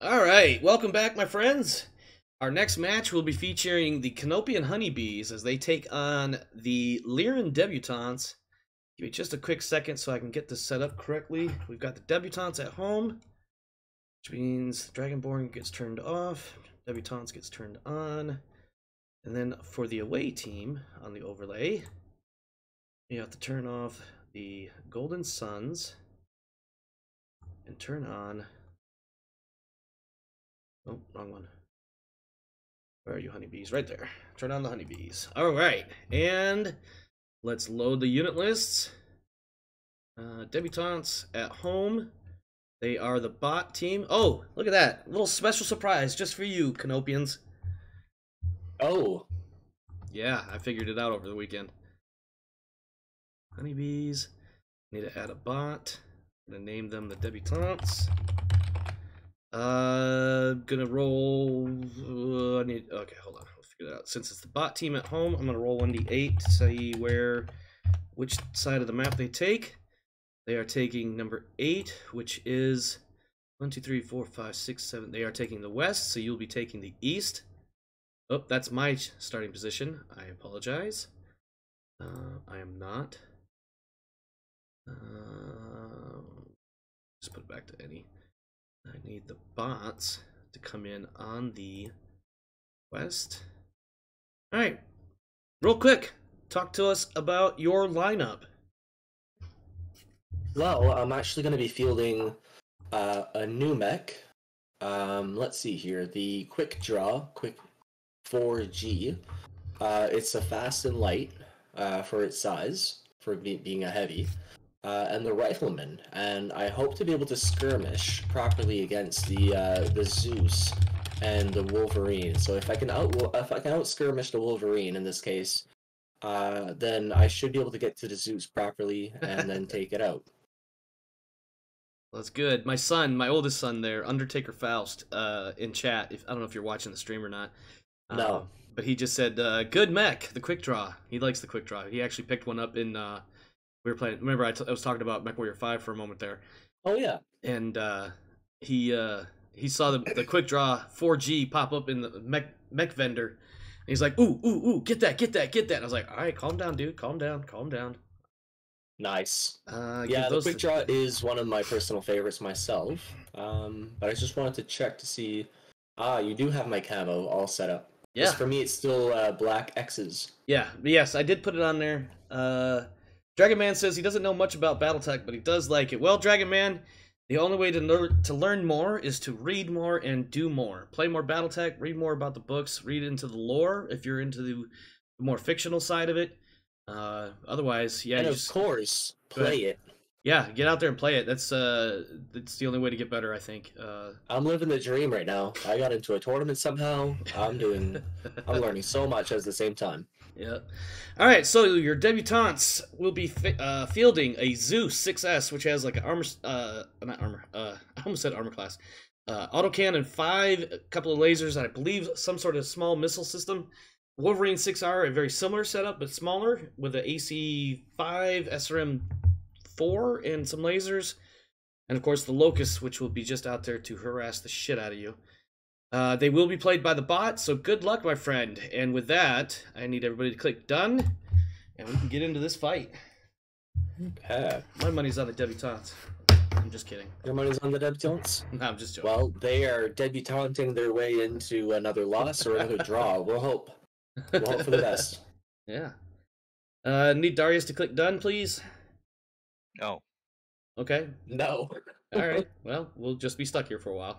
Alright, welcome back, my friends. Our next match will be featuring the Canopian Honeybees as they take on the Lyran Debutantes. Give me just a quick second so I can get this set up correctly. We've got the Debutantes at home, which means Dragonborn gets turned off, Debutantes gets turned on. And then for the away team on the overlay, you have to turn off the Golden Suns and turn on... Oh, wrong one. Where are you, honeybees? Right there. Turn on the honeybees. Alright, and let's load the unit lists. Debutantes at home. They are the bot team. Oh, look at that. Little special surprise just for you, Canopians. Oh. Yeah, I figured it out over the weekend. Honeybees. Need to add a bot. I'm gonna name them the Debutantes. Gonna roll. Okay, hold on. We'll figure that out. Since it's the bot team at home, I'm gonna roll 1d8 to see which side of the map they take. They are taking number 8, which is 1, 2, 3, 4, 5, 6, 7. They are taking the west, so you'll be taking the east. Oh, that's my starting position. I apologize. I am not. Just put it back to any. I need the bots to come in on the west. Alright, real quick, talk to us about your lineup. Well, I'm actually going to be fielding a new mech. Let's see here. The Quick Draw, Quick 4G. It's a fast and light for its size, for being a heavy. And the Rifleman, and I hope to be able to skirmish properly against the Zeus and the Wolverine. So if I can out skirmish the Wolverine in this case, then I should be able to get to the Zeus properly and then take it out. Well, that's good. My son, my oldest son there, Undertaker Faust, in chat. I don't know if you're watching the stream or not. No. But he just said, good mech, the Quick Draw. He likes the Quick Draw. He actually picked one up in... we were playing. Remember, I was talking about MechWarrior 5 for a moment there. Oh yeah. And he saw the Quick Draw 4G pop up in the mech vendor. And he's like, ooh, get that. And I was like, all right, calm down, dude, calm down. Nice. Yeah, the Quick Draw is one of my personal favorites myself. But I just wanted to check to see. You do have my camo all set up. Yeah. For me, it's still black X's. Yeah. Yes, I did put it on there. Dragon Man says he doesn't know much about Battletech, but he does like it. Well, Dragon Man, the only way to learn more is to read more and do more. Play more Battletech, read more about the books, read into the lore if you're into the more fictional side of it. Otherwise, yeah. And of course, play it. Yeah, get out there and play it. That's the only way to get better, I think. I'm living the dream right now. I got into a tournament somehow. I'm learning so much at the same time. Yeah. All right, so your debutantes will be fielding a Zeus 6S, which has like an armor, not armor, I almost said armor class. Autocannon 5, a couple of lasers, and I believe some sort of small missile system. Wolverine 6R, a very similar setup, but smaller, with an AC 5, SRM 4, and some lasers. And of course the Locust, which will be just out there to harass the shit out of you. They will be played by the bot, so good luck, my friend. And with that, I need everybody to click done, and we can get into this fight. Okay. My money's on the debutantes. I'm just kidding. Your money's on the debutantes? No, I'm just joking. Well, they are debutanting their way into another loss or another draw. We'll hope. We'll hope for the best. Yeah. Need Darius to click done, please? No. Okay. No. All right. Well, we'll just be stuck here for a while.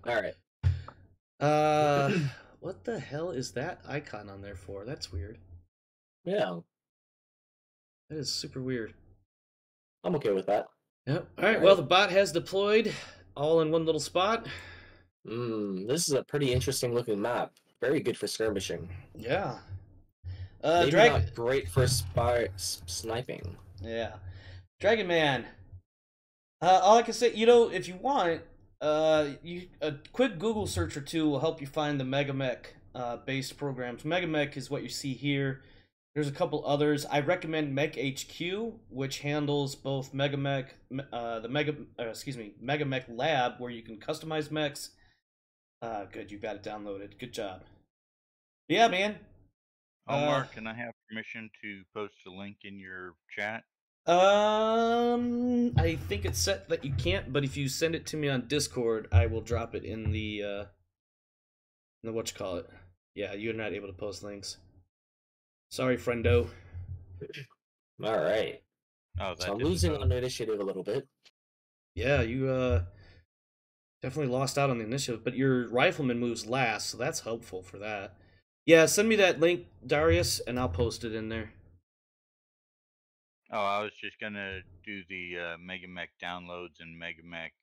All right. What the hell is that icon on there for? That's weird. Yeah. That is super weird. I'm okay with that. Yep. All right. Well, the bot has deployed all in one little spot. This is a pretty interesting looking map. Very good for skirmishing. Yeah. Maybe not great for sniping. Yeah. Dragon Man. All I can say, if you want, a quick Google search or two will help you find the Megamech based programs. Megamech is what you see here. There's a couple others. I recommend Mech HQ, which handles both Megamech, Megamech Lab, where you can customize mechs, Good, you got it downloaded. Good job. Yeah, man. Oh, Mark, can I have permission to post a link in your chat? I think it's set that you can't, but if you send it to me on Discord, I will drop it in the whatchamacallit. Yeah, you're not able to post links. Sorry, friendo. All right. Oh, So I'm losing on initiative a little bit. Yeah, you definitely lost out on the initiative, but your rifleman moves last, so that's helpful for that. Yeah, send me that link, Darius, and I'll post it in there. Oh, I was just gonna do the Mega Mech downloads and Mega Mech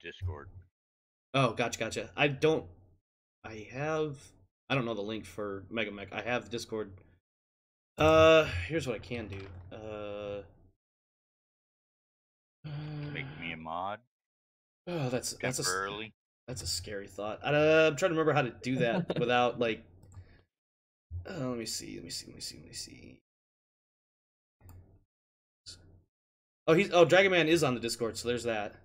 Discord. Oh, gotcha. I don't know the link for Mega Mech. I have Discord. Here's what I can do. Make me a mod. Oh, that's temporarily. That's a scary thought. I'm trying to remember how to do that without like. Let me see. Oh, Dragon Man is on the Discord, so there's that.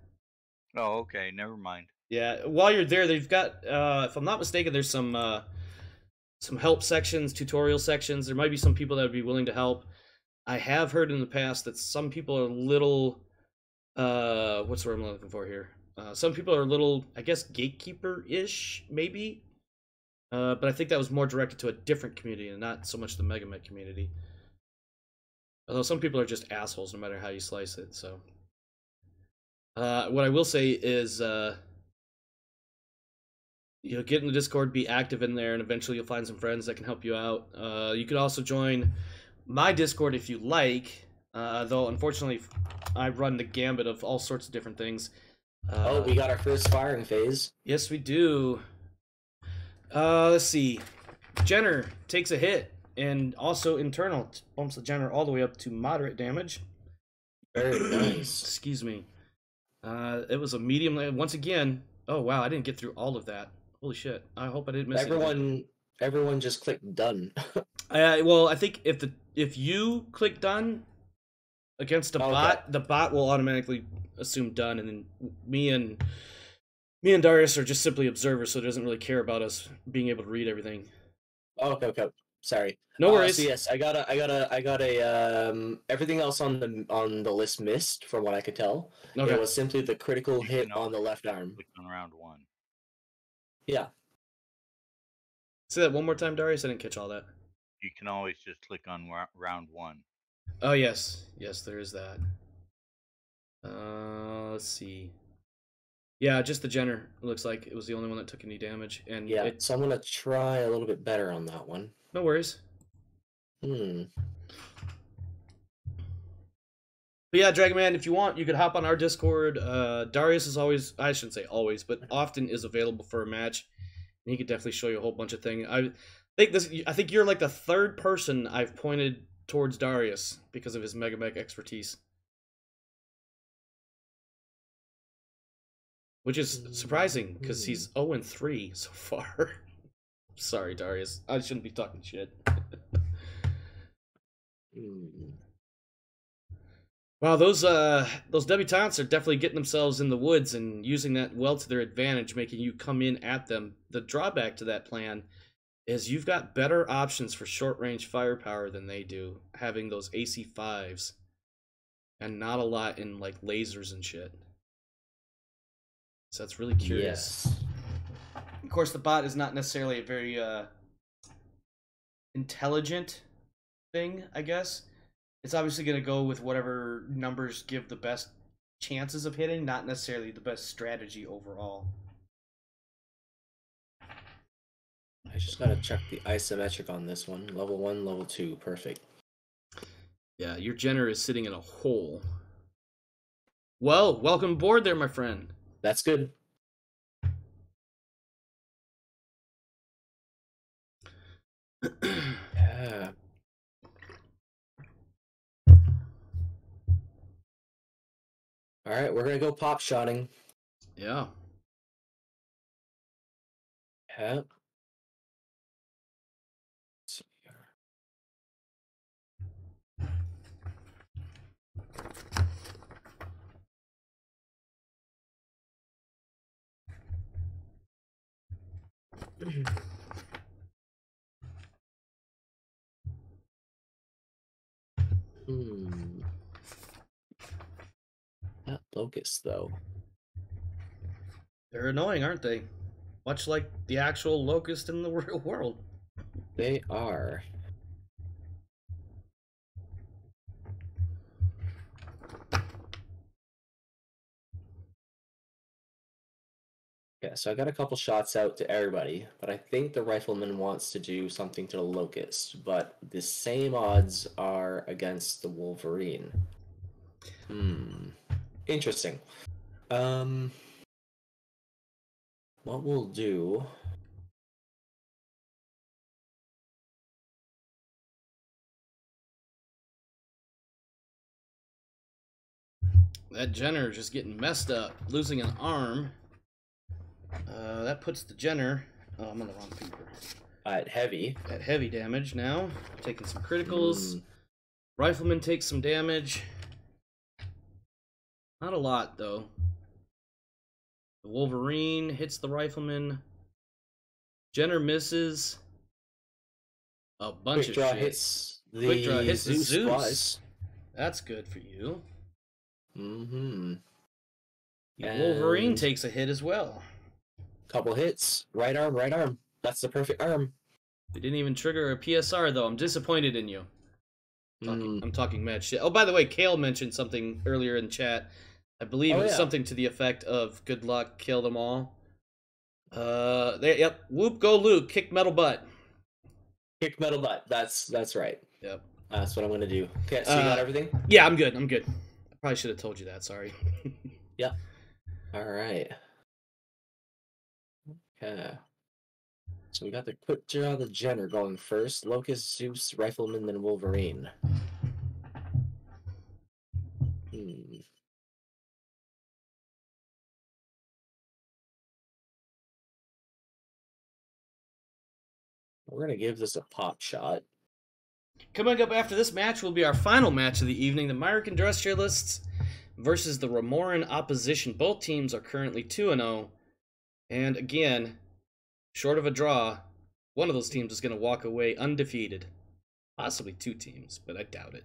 Oh, okay. Never mind. Yeah, while you're there, they've got, if I'm not mistaken, there's some help sections, tutorial sections. There might be some people that would be willing to help. I have heard in the past that some people are a little, what's the word I'm looking for here? Some people are a little, I guess, gatekeeper-ish, maybe. But I think that was more directed to a different community and not so much the Mega Mech community. Although some people are just assholes no matter how you slice it, so. What I will say is, get in the Discord, be active in there, and eventually you'll find some friends that can help you out. You can also join my Discord if you like, though unfortunately I run the gambit of all sorts of different things. Oh, we got our first firing phase. Yes, we do. Let's see. Jenner takes a hit, and also internal bumps the Jenner all the way up to moderate damage. Very nice. Excuse me. It was a medium. Once again, oh wow, I didn't get through all of that. Holy shit! I hope I didn't miss anything. Everyone just clicked done. Well, I think if you click done against a bot, the bot will automatically assume done, and then me and Darius are just simply observers, so it doesn't really care about us being able to read everything. Okay. Sorry. No worries. So yes, I got a everything else on the list missed from what I could tell. Okay. It was simply the critical hit on the left arm. Click on round 1. Yeah. Say that one more time, Darius. I didn't catch all that. You can always just click on round 1. Oh yes, there is that. Let's see. Yeah, just the Jenner. It looks like it was the only one that took any damage, and yeah. So I'm gonna try a little bit better on that one. No worries. Hmm. But yeah, Dragon Man, if you want, you could hop on our Discord. Darius is always, I shouldn't say always, but often is available for a match. And he could definitely show you a whole bunch of things. I think you're like the third person I've pointed towards Darius because of his Mega Mech expertise. Which is surprising, because he's 0-3 so far. Sorry, Darius. I shouldn't be talking shit. Wow, those debutantes are definitely getting themselves in the woods and using that well to their advantage, making you come in at them. The drawback to that plan is you've got better options for short-range firepower than they do, having those AC-5s. And not a lot in, like, lasers and shit. So that's really curious. Yes. Of course, the bot is not necessarily a very intelligent thing, I guess. It's obviously going to go with whatever numbers give the best chances of hitting, not necessarily the best strategy overall. I just got to check the isometric on this one. Level 1, level 2. Perfect. Yeah, your Jenner is sitting in a hole. Well, welcome aboard there, my friend. That's good. Yeah. All right, we're gonna go pop shotting. Yeah. Yeah. That locust, though. They're annoying, aren't they? Much like the actual locust in the real world. They are. Yeah, so I got a couple shots out to everybody, but I think the rifleman wants to do something to the locust, but the same odds are against the Wolverine. Interesting. What we'll do... That Jenner just getting messed up, losing an arm. That puts the Jenner... Oh, I'm on the wrong paper. At heavy. At heavy damage now. Taking some criticals. Rifleman takes some damage. Not a lot, though. The Wolverine hits the Rifleman. Jenner misses. A bunch Quick of draw shit. hits the Quick draw hits the Zeus Zeus. twice. That's good for you. Mm-hmm. The Wolverine takes a hit as well. Couple hits. Right arm, right arm. That's the perfect arm. They didn't even trigger a PSR, though. I'm disappointed in you. I'm talking mad shit. Oh, by the way, Kale mentioned something earlier in chat. I believe it was something to the effect of "Good luck, kill them all." Yep. Whoop, go Luke, kick metal butt. Kick metal butt. That's right. Yep. That's what I'm gonna do. Okay, so you got everything? Yeah, I'm good. I probably should have told you that. Sorry. Yeah. All right. Okay. So we got the quick draw, the Jenner going first. Locust, Zeus, Rifleman, then Wolverine. We're going to give this a pop shot. Coming up after this match will be our final match of the evening. The Marik Industrialists versus the Ramoran opposition. Both teams are currently 2-0. And again, short of a draw, one of those teams is going to walk away undefeated. Possibly two teams, but I doubt it.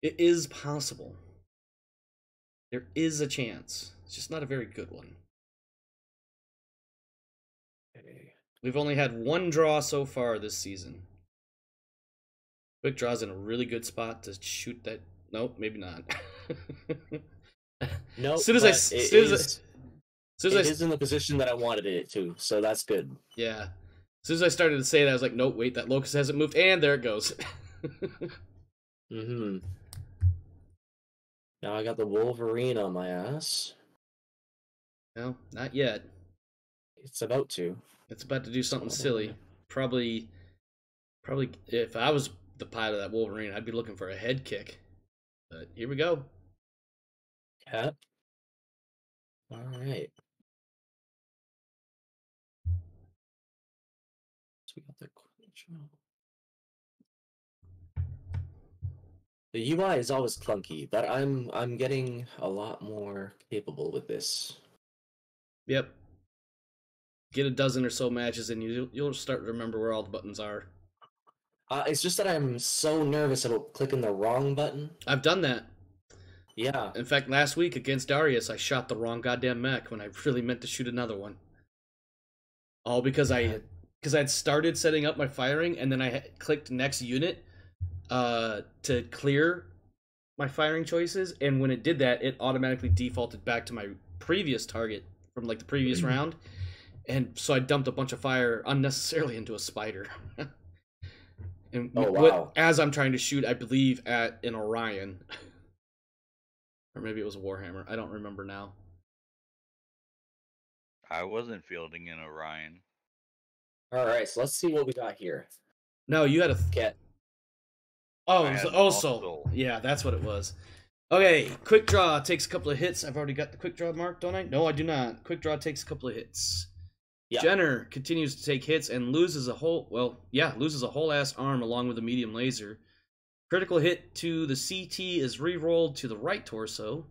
It is possible. There is a chance. It's just not a very good one. We've only had one draw so far this season. Quick Draw's in a really good spot to shoot that. Nope, maybe not. No, as soon as it is in the position that I wanted it to, so that's good. Yeah. As soon as I started to say that, I was like, nope, wait, that locust hasn't moved, and there it goes. Now I got the Wolverine on my ass. No, not yet. It's about to. It's about to do something silly. Probably if I was the pilot of that Wolverine, I'd be looking for a head kick. But here we go. Yeah. All right. So we got the The UI is always clunky, but I'm getting a lot more capable with this. Yep. Get a dozen or so matches and you'll start to remember where all the buttons are. It's just that I'm so nervous about clicking the wrong button. I've done that. Yeah. In fact, last week against Darius, I shot the wrong goddamn mech when I really meant to shoot another one. All because I'd started setting up my firing and then I clicked next unit to clear my firing choices, and when it did that, it automatically defaulted back to my previous target from like the previous round. And so I dumped a bunch of fire unnecessarily into a spider. And as I'm trying to shoot, I believe, at an Orion. Or maybe it was a Warhammer. I don't remember now. I wasn't fielding an Orion. All right, so let's see what we got here. No, you had a... Get. Oh, it was also... Yeah, that's what it was. Okay, Quick Draw takes a couple of hits. I've already got the Quick Draw marked, don't I? No, I do not. Quick Draw takes a couple of hits. Yeah. Jenner continues to take hits and loses a whole ass arm along with a medium laser. Critical hit to the CT is re-rolled to the right torso.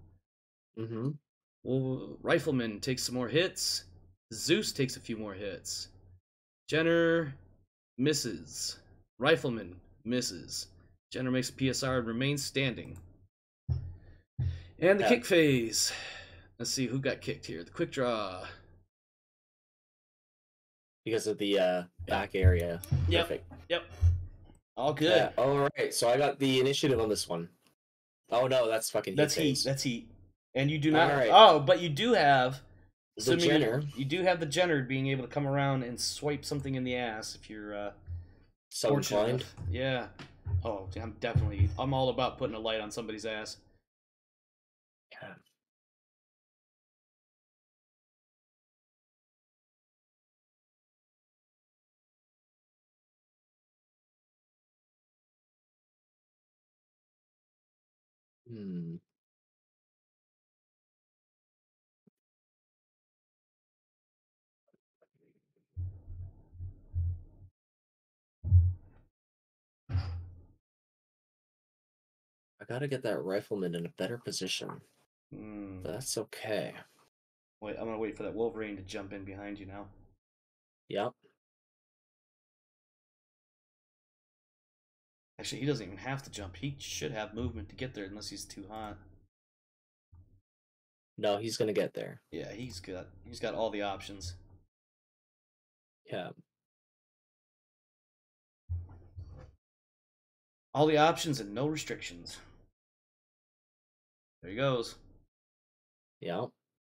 Well, Rifleman takes some more hits. Zeus takes a few more hits. Jenner misses. Rifleman misses. Jenner makes a PSR and remains standing. And the kick phase. Let's see who got kicked here. The quick draw. Because of the back area. Yep. Perfect. Yep. All good. Yeah. All right. So I got the initiative on this one. Oh no, that's fucking. That's heat. heat. That's heat. And you do not. Right. Oh, but you do have The Jenner. You do have the Jenner being able to come around and swipe something in the ass if you're So fortunate inclined. enough. Yeah. Oh, I'm all about putting a light on somebody's ass. Yeah. Hmm. I gotta get that rifleman in a better position. But that's okay. Wait, I'm gonna wait for that Wolverine to jump in behind you now. Yep. Actually, he doesn't even have to jump. He should have movement to get there unless he's too hot. No, he's gonna get there. Yeah, he's got all the options. Yeah. All the options and no restrictions. There he goes. Yep. All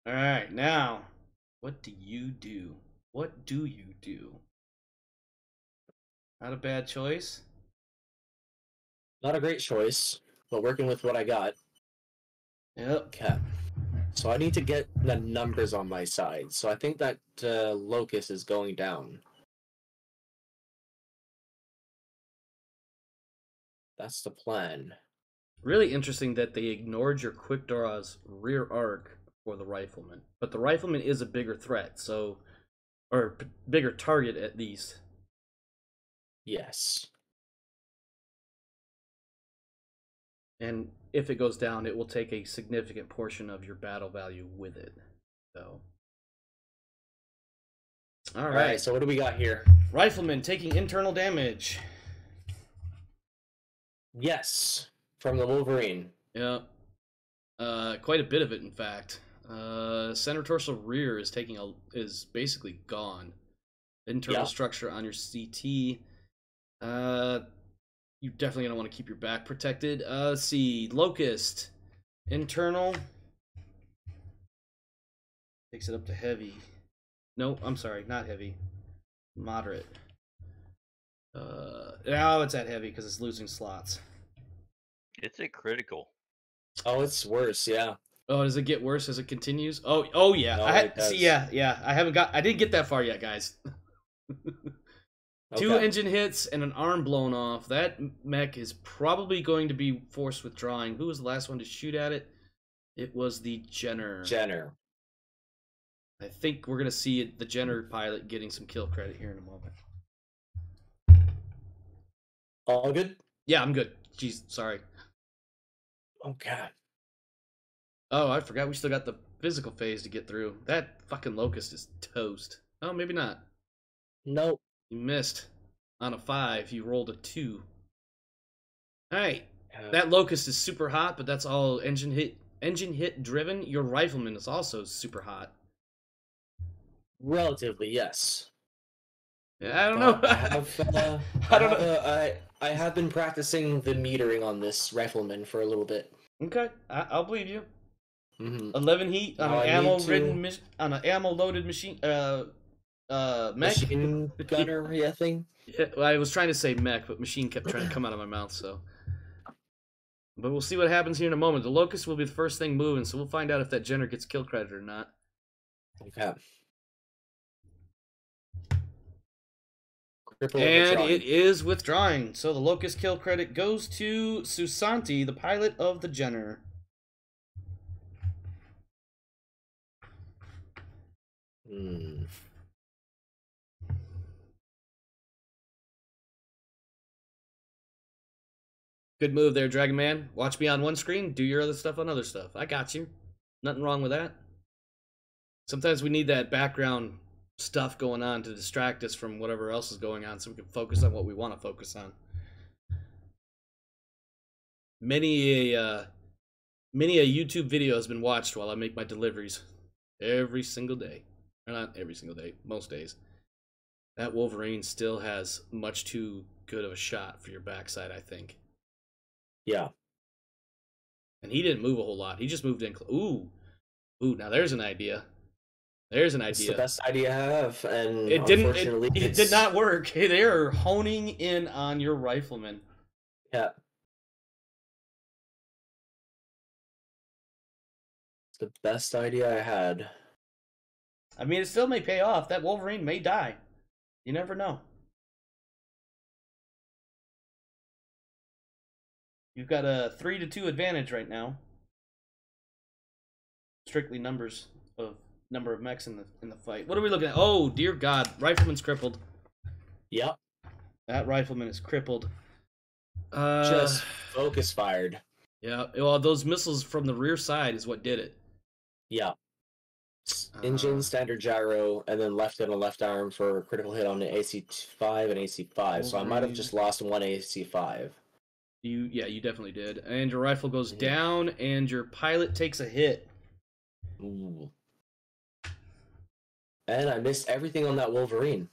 right, now, what do you do? What do you do? Not a bad choice. Not a great choice, but working with what I got. Yep. Okay. So I need to get the numbers on my side. So I think that Locust is going down. That's the plan. Really interesting that they ignored your quick draw's rear arc for the rifleman. But the rifleman is a bigger threat, so... Or bigger target, at least. Yes. And if it goes down, it will take a significant portion of your battle value with it. So... Alright, so what do we got here? Rifleman taking internal damage. Yes. From the Wolverine. Yeah. Quite a bit of it, in fact. Center torso rear is basically gone. Internal structure on your CT. You're definitely gonna want to keep your back protected. Let's see, Locust, internal. Takes it up to heavy. No, I'm sorry, not heavy. Moderate. Now it's at heavy because it's losing slots. It's a critical. Oh, it's worse, yeah. Oh, does it get worse as it continues? Oh yeah. No, I didn't get that far yet, guys. Two engine hits and an arm blown off. That mech is probably going to be forced withdrawing. Who was the last one to shoot at it? It was the Jenner. I think we're gonna see the Jenner pilot getting some kill credit here in a moment. All good? Yeah, I'm good. Jeez, sorry. Okay. Oh, I forgot we still got the physical phase to get through. That fucking Locust is toast. Oh, maybe not. Nope. You missed. On a 5, you rolled a 2. Alright. That Locust is super hot, but that's all engine hit driven. Your Rifleman is also super hot. Relatively, yes. Yeah, I don't know. I have been practicing the metering on this Rifleman for a little bit. Okay, I'll believe you. Mm-hmm. 11 heat on an ammo-loaded machine. Mech? Machine gunner, yeah, thing. Yeah, well, I was trying to say mech, but machine kept trying to come out of my mouth, so. But we'll see what happens here in a moment. The Locust will be the first thing moving, so we'll find out if that Jenner gets kill credit or not. Okay. And it is withdrawing. So the Locust kill credit goes to Susanti, the pilot of the Jenner. Good move there, Dragon Man. Watch me on one screen, do your other stuff on other stuff. I got you. Nothing wrong with that. Sometimes we need that background stuff going on to distract us from whatever else is going on, so we can focus on what we want to focus on. Many a YouTube video has been watched while I make my deliveries every single day. Or not every single day, most days. That Wolverine still has much too good of a shot for your backside, I think. Yeah. And he didn't move a whole lot. He just moved in. Ooh, now there's an idea. There's an idea. It's the best idea I have, and it didn't. unfortunately, It did not work. They're honing in on your rifleman. Yeah. It's the best idea I had. I mean, it still may pay off. That Wolverine may die. You never know. You've got a 3-2 advantage right now. Strictly number of mechs in the fight. What are we looking at? Oh dear God, Rifleman's crippled. Yep. That Rifleman is crippled. Just focus fired. Yeah. Well, those missiles from the rear side is what did it. Yeah. Engine, standard gyro, and then left and a left arm for a critical hit on the AC5 and AC5. So I might have just lost one AC5. You definitely did. And your rifle goes down, and your pilot takes a hit. Ooh. And I missed everything on that Wolverine.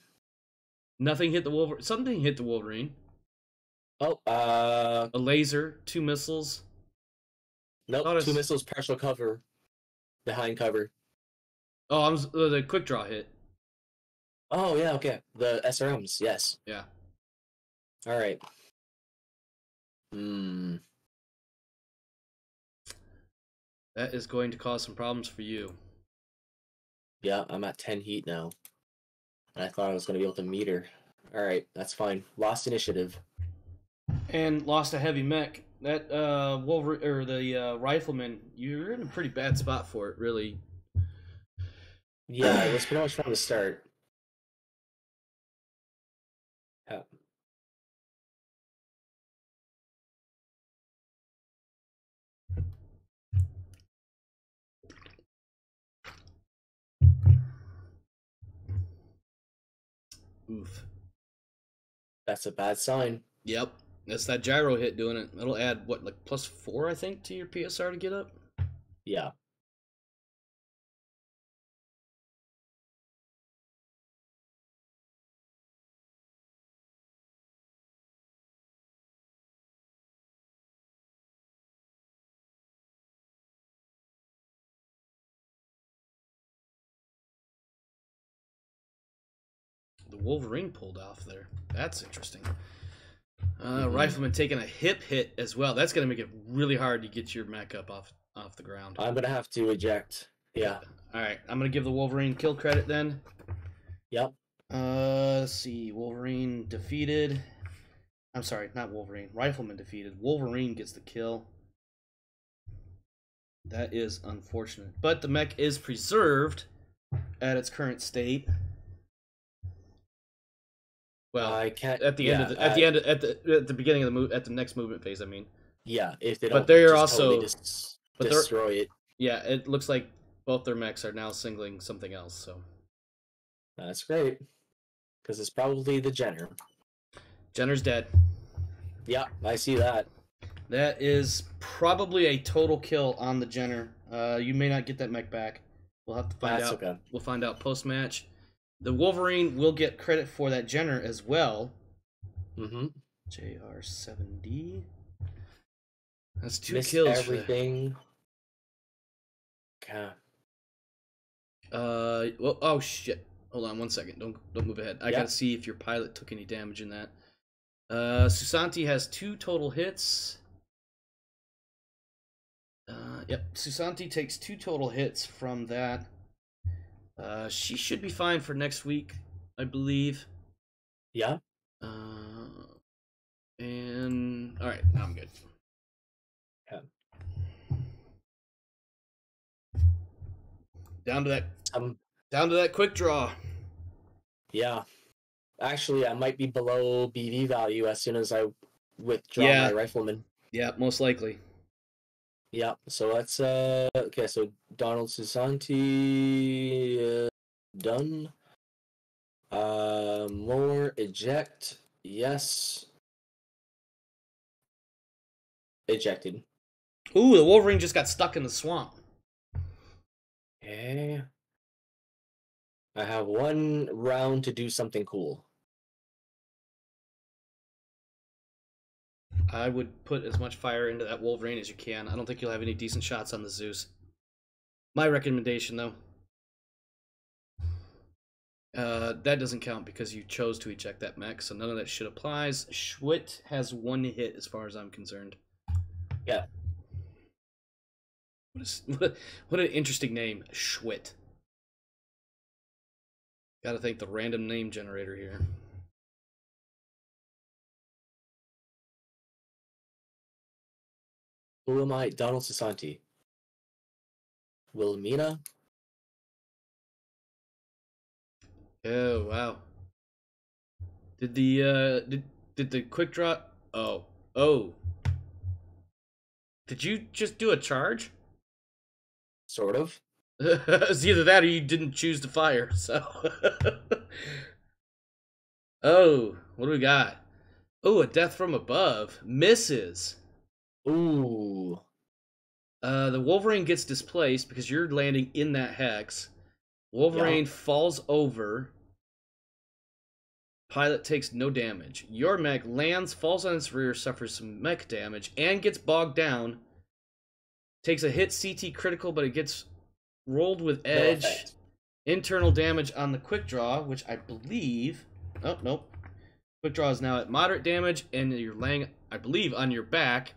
Nothing hit the Wolverine. Something hit the Wolverine. Oh, a laser, 2 missiles. Nope, 2 missiles, partial cover, behind cover. Oh, the quick draw hit. Oh yeah, okay. The SRMs, yes. Yeah. All right. That is going to cause some problems for you. Yeah, I'm at 10 heat now. And I thought I was going to be able to meet her. All right, that's fine. Lost initiative. And lost a heavy mech. That Wolverine or the Rifleman, you're in a pretty bad spot for it, really. Yeah, it was pretty much from the start. Yeah. Oof. That's a bad sign. Yep. That's that gyro hit doing it. It'll add, what, like +4, I think, to your PSR to get up? Yeah. The Wolverine pulled off there. That's interesting. Rifleman taking a hip hit as well. That's going to make it really hard to get your mech up off the ground. I'm going to have to eject. Yeah. All right. I'm going to give the Wolverine kill credit then. Yep. Let's see. Wolverine defeated. I'm sorry, not Wolverine. Rifleman defeated. Wolverine gets the kill. That is unfortunate. But the mech is preserved at its current state. Well, I can't. At the end of the, at the beginning of the at the next movement phase, I mean. Yeah, if they don't. But they're just also totally destroy it. Yeah, it looks like both their mechs are now singling something else. So. That's great, because it's probably the Jenner. Jenner's dead. Yeah, I see that. That is probably a total kill on the Jenner. You may not get that mech back. We'll have to find out. Okay. We'll find out post-match. The Wolverine will get credit for that Jenner as well. Mm-hmm. JR7D. That's 2 Missed kills. Everything. Okay. Well, oh shit. Hold on 1 second. Don't move ahead. I gotta see if your pilot took any damage in that. Susanti has 2 total hits. Yep. Susanti takes 2 total hits from that. She should be fine for next week, I believe. Yeah. And all right, now I'm good. Yeah. Down to that quick draw. Yeah. Actually, I might be below BV value as soon as I withdraw my Rifleman. Yeah, most likely. Yeah, so that's okay, so Donald Susanti done. More eject. Yes. Ejected. Ooh, the Wolverine just got stuck in the swamp. Okay. I have 1 round to do something cool. I would put as much fire into that Wolverine as you can. I don't think you'll have any decent shots on the Zeus. My recommendation, though. That doesn't count because you chose to eject that mech, so none of that shit applies. Schwit has 1 hit as far as I'm concerned. Yeah. What an interesting name, Schwit. Gotta thank the random name generator here. Who am I? Donald Sasanti. Wilhelmina? Oh wow. Did the quick draw? Oh. Did you just do a charge? Sort of. It's either that or you didn't choose to fire. So. Oh, what do we got? Oh, a death from above misses. Ooh. The Wolverine gets displaced because you're landing in that hex. Wolverine falls over. Pilot takes no damage. Your mech lands, falls on its rear, suffers some mech damage, and gets bogged down. Takes a hit CT critical, but it gets rolled with edge. No Internal damage on the quick draw, which I believe... Oh, nope. Quick draw is now at moderate damage, and you're laying, I believe, on your back,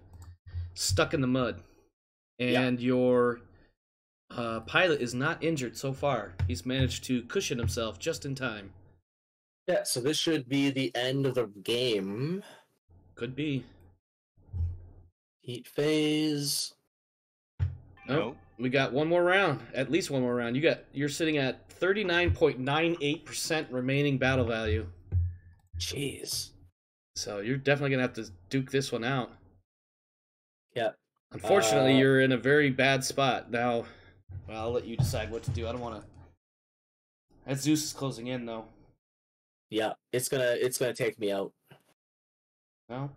stuck in the mud. And your pilot is not injured so far. He's managed to cushion himself just in time. Yeah, so this should be the end of the game. Could be. Heat phase. Nope. We got 1 more round. At least 1 more round. You're sitting at 39.98% remaining battle value. Jeez. So you're definitely gonna have to duke this one out. Yeah. Unfortunately, you're in a very bad spot now. Well, I'll let you decide what to do. I don't want to. That Zeus is closing in, though. Yeah, it's gonna take me out. Well,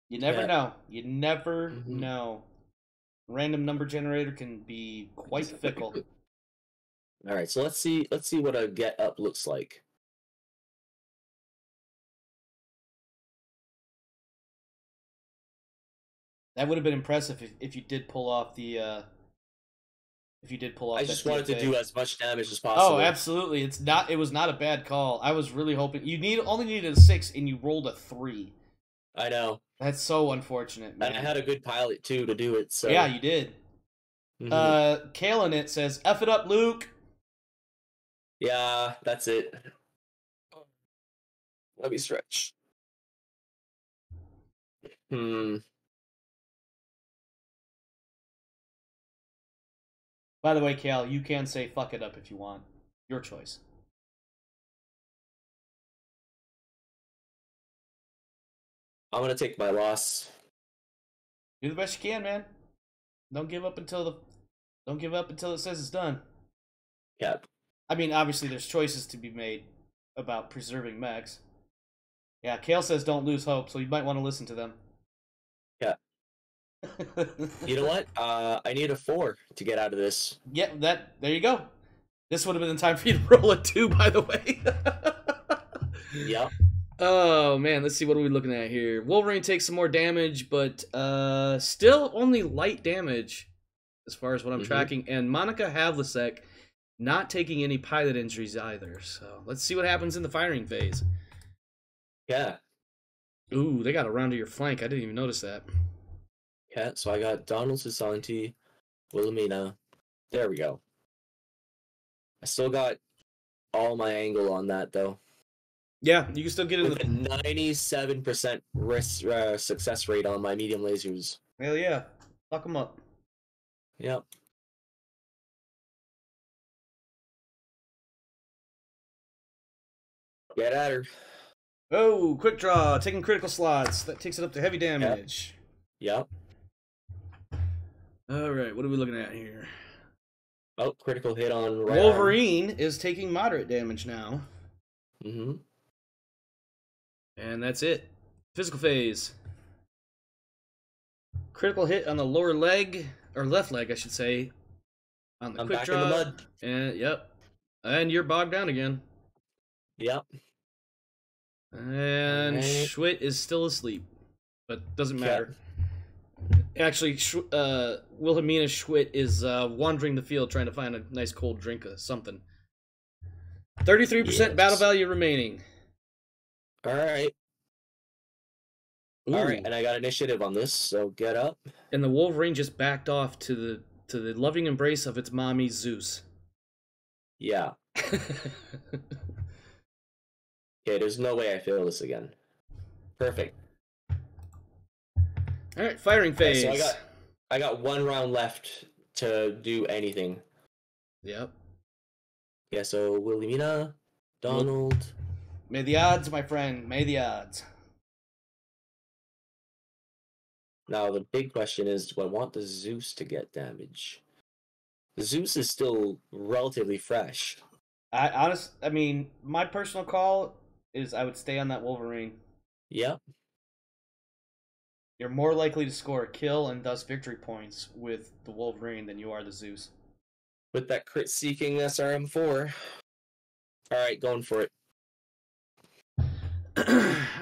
you never know. You never know. Random number generator can be quite fickle. All right, so let's see what a get up looks like. That would have been impressive if you did pull off the. I just wanted to do as much damage as possible. Oh, absolutely! It was not a bad call. I was really hoping only needed a 6 and you rolled a 3. I know. That's so unfortunate, man. And I had a good pilot too to do it. So yeah, you did. Kalen it says, "F it up, Luke." Yeah, that's it. Let me stretch. By the way, Cal, you can say "fuck it up" if you want. Your choice. I'm gonna take my loss. Do the best you can, man. Don't give up until it says it's done. Yeah. I mean, obviously, there's choices to be made about preserving mechs. Yeah, Kale says don't lose hope, so you might want to listen to them. Yeah. You know what? I need a 4 to get out of this. Yeah, there you go. This would have been the time for you to roll a 2, by the way. Yep. Oh man, let's see, what are we looking at here? Wolverine takes some more damage, but still only light damage as far as what I'm tracking. And Monica Havlicek not taking any pilot injuries either. So let's see what happens in the firing phase. Yeah. Ooh, they got around to your flank. I didn't even notice that. Yeah, so I got Donald Sasanti, Wilhelmina. There we go. I still got all my angle on that though. Yeah, you can still get into the 97% success rate on my medium lasers. Hell yeah. Fuck them up. Yep. Get at her. Oh, quick draw. Taking critical slots. That takes it up to heavy damage. Yep. Alright, what are we looking at here? Oh, critical hit on Ramoran. Wolverine is taking moderate damage now. Mm-hmm. And that's it. Physical phase. Critical hit on the lower leg, or left leg, I should say. On the I'm quick back draw. in the mud. And yep. And you're bogged down again. Yep. And Alright. Schwitt is still asleep, but doesn't Okay. matter. Actually, Wilhelmina Schwitt is wandering the field trying to find a nice cold drink of something. 33% Yes. battle value remaining. Alright. Ooh. Alright, and I got initiative on this, so get up. And the Wolverine just backed off to the loving embrace of its mommy Zeus. Yeah. Okay, there's no way I fail this again. Perfect. All right, firing phase. Okay, so I got 1 round left to do anything. Yep. Yeah, so Wilhelmina, Donald. May the odds, my friend. May the odds. Now the big question is, do I want the Zeus to get damage? The Zeus is still relatively fresh. I mean, my personal call is I would stay on that Wolverine. Yep. You're more likely to score a kill and thus victory points with the Wolverine than you are the Zeus. With that crit-seeking SRM4. Alright, going for it.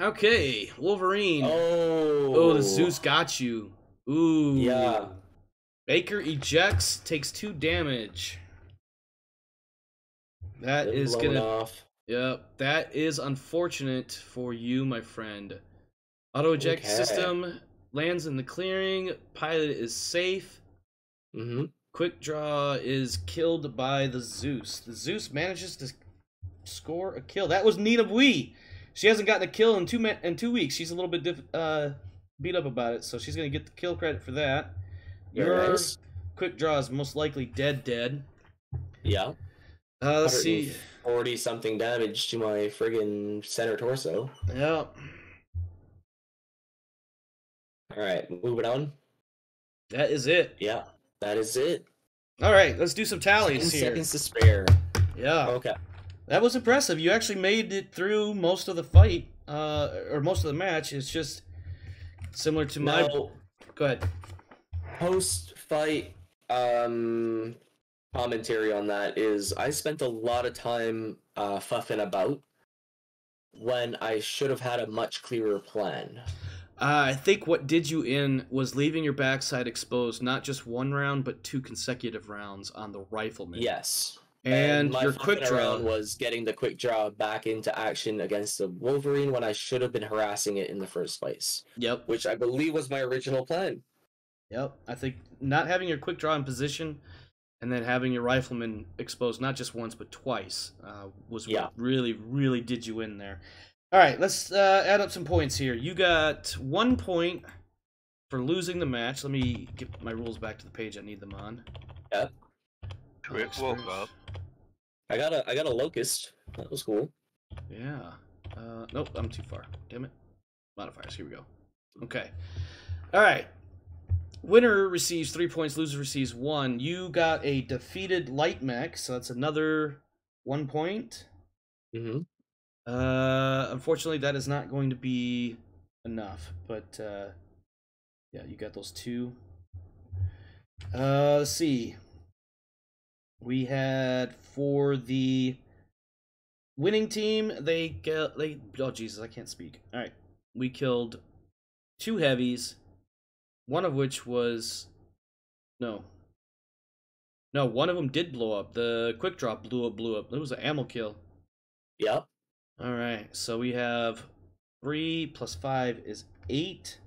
Okay, Wolverine. Oh! Oh, the Zeus got you. Ooh. Yeah. Baker ejects, takes 2 damage. That Been is blown gonna... off. Yep, that is unfortunate for you, my friend. Auto-eject Okay. system lands in the clearing. Pilot is safe. Mm-hmm. Quick draw is killed by the Zeus. The Zeus manages to score a kill. That was Nina Bui. She hasn't gotten a kill in 2 weeks. She's a little bit beat up about it, so she's going to get the kill credit for that. Your Nice. quick draw is most likely dead. Yeah. Let's see. 40-something damage to my friggin' center torso. Yep. Alright, moving on. That is it. Yeah, that is it. All right, let's do some 10 tallies here. seconds to spare. Yeah. Okay. That was impressive. You actually made it through most of the fight, or most of the match. It's just similar to my... Now, Go ahead. post-fight commentary on that is I spent a lot of time fuffing about when I should have had a much clearer plan. I think what did you in was leaving your backside exposed, not just 1 round, but 2 consecutive rounds on the rifleman. Yes. And my your quick fuffing draw around was getting the quick draw back into action against the Wolverine when I should have been harassing it in the first place. Yep. Which I believe was my original plan. Yep. I think not having your quick draw in position and then having your rifleman exposed not just once but twice was what really did you in there. All right, let's add up some points here. You got 1 point for losing the match. Let me get my rules back to the page I need them on. Yep. Quick woke up. I got a locust. That was cool. Yeah. Nope, I'm too far. Damn it. Modifiers, here we go. Okay. All right. Winner receives 3 points, loser receives 1. You got a defeated light mech, so that's another 1 point. Mm-hmm. Unfortunately, that is not going to be enough, but yeah, you got those 2. Let's see. We had for the winning team, oh Jesus, I can't speak. All right, we killed 2 heavies, one of which was no, one of them did blow up. The quick draw blew up. It was an ammo kill. Yep. All right, so we have 3 plus 5 is 8.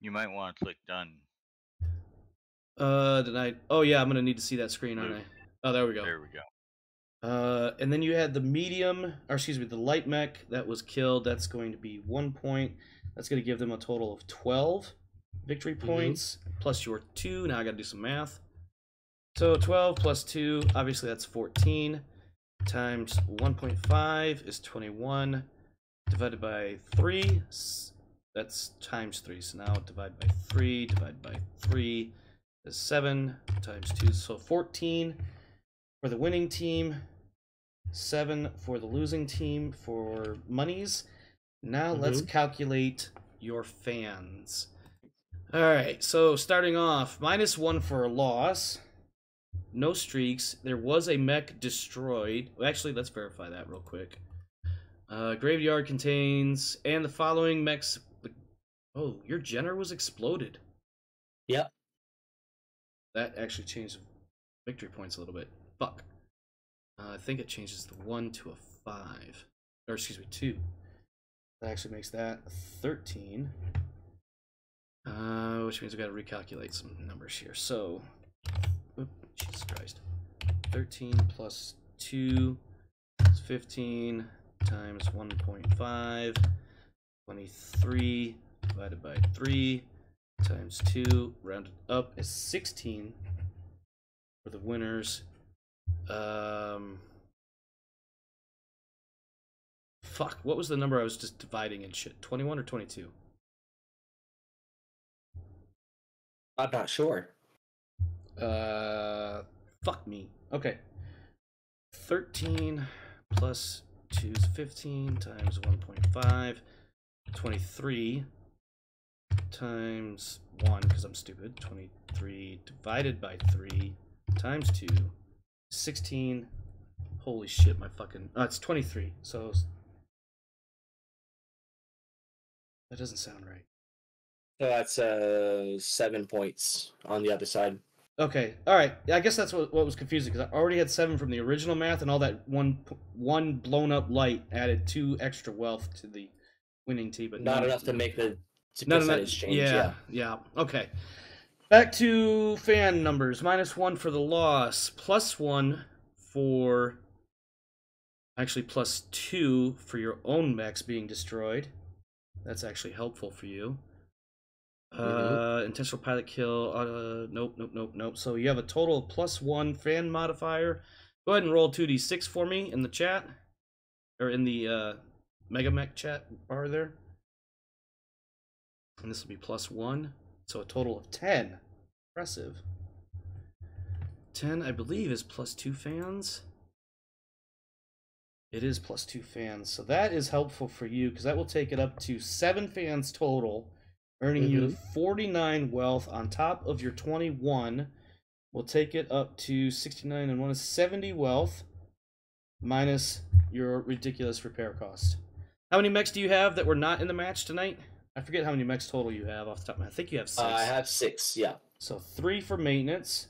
You might want to click done. Oh yeah, I'm gonna need to see that screen, aren't I? Oh, there we go. There we go. And then you had the the light mech that was killed. That's going to be 1 point. That's going to give them a total of 12 victory points, plus your 2. Now I got to do some math. So 12 plus 2, obviously that's 14, times 1.5 is 21, divided by 3, that's times 3. So now divide by 3 is 7, times 2, so 14. For the winning team, 7 for the losing team for monies. Now let's Mm-hmm. calculate your fans. Alright, so starting off, -1 for a loss. No streaks. There was a mech destroyed. Well, actually, let's verify that real quick. Graveyard contains, and the following mechs. Oh, your Jenner was exploded. Yep. That actually changed victory points a little bit. Fuck. I think it changes the 1 to a 5. Or, excuse me, 2. That actually makes that 13. Which means we gotta recalculate some numbers here. So, Jesus Christ. 13 plus 2 is 15 times 1.5. 23 divided by 3 times 2, rounded up, is 16 for the winners. Fuck, what was the number I was just dividing and shit? 21 or 22? I'm not sure. Fuck me. Okay. 13 plus 2 is 15 times 1.5. 23 times 1, because I'm stupid. 23 divided by 3 times 2. 16. Holy shit, my fucking... Oh, it's 23. So... That doesn't sound right. So that's 7 points on the other side. Okay, alright. I guess that's what was confusing, because I already had 7 from the original math, and all that one blown up light added 2 extra wealth to the winning team, but Not enough to make the None percentage change. yeah. Okay. Back to fan numbers. -1 for the loss. +1 for... Actually, +2 for your own mechs being destroyed. That's actually helpful for you. Intentional pilot kill. Nope. So you have a total of +1 fan modifier. Go ahead and roll 2d6 for me in the chat. Or in the Mega Mech chat bar there. And this will be +1. So a total of 10. Impressive. 10, I believe, is +2 fans. It is +2 fans. So that is helpful for you, because that will take it up to 7 fans total, earning you 49 wealth on top of your 21. We'll take it up to 69 and 1 is 70 wealth, minus your ridiculous repair cost. How many mechs do you have that were not in the match tonight? I forget how many mechs total you have off the top of my head. I think you have 6. I have 6, yeah. So 3 for maintenance.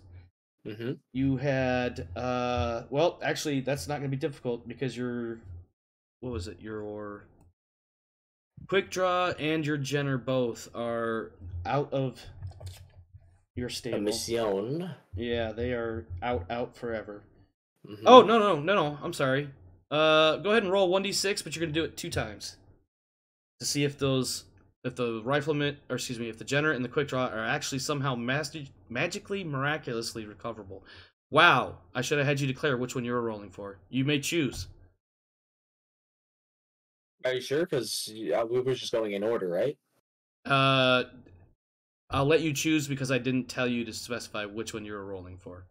Mm-hmm. You had, well, actually, that's not going to be difficult, because your, what was it, your Quick Draw and your Jenner both are out of your stable. Mission. Yeah, they are out forever. Mm-hmm. Oh, no, I'm sorry. Go ahead and roll 1d6, but you're going to do it 2 times. To see if those... If the rifleman, or excuse me, if the Jenner and the Quick Draw are actually somehow magically, miraculously recoverable. Wow, I should have had you declare which one you were rolling for. You may choose. Are you sure? Because we were just going in order, right? I'll let you choose, because I didn't tell you to specify which one you were rolling for.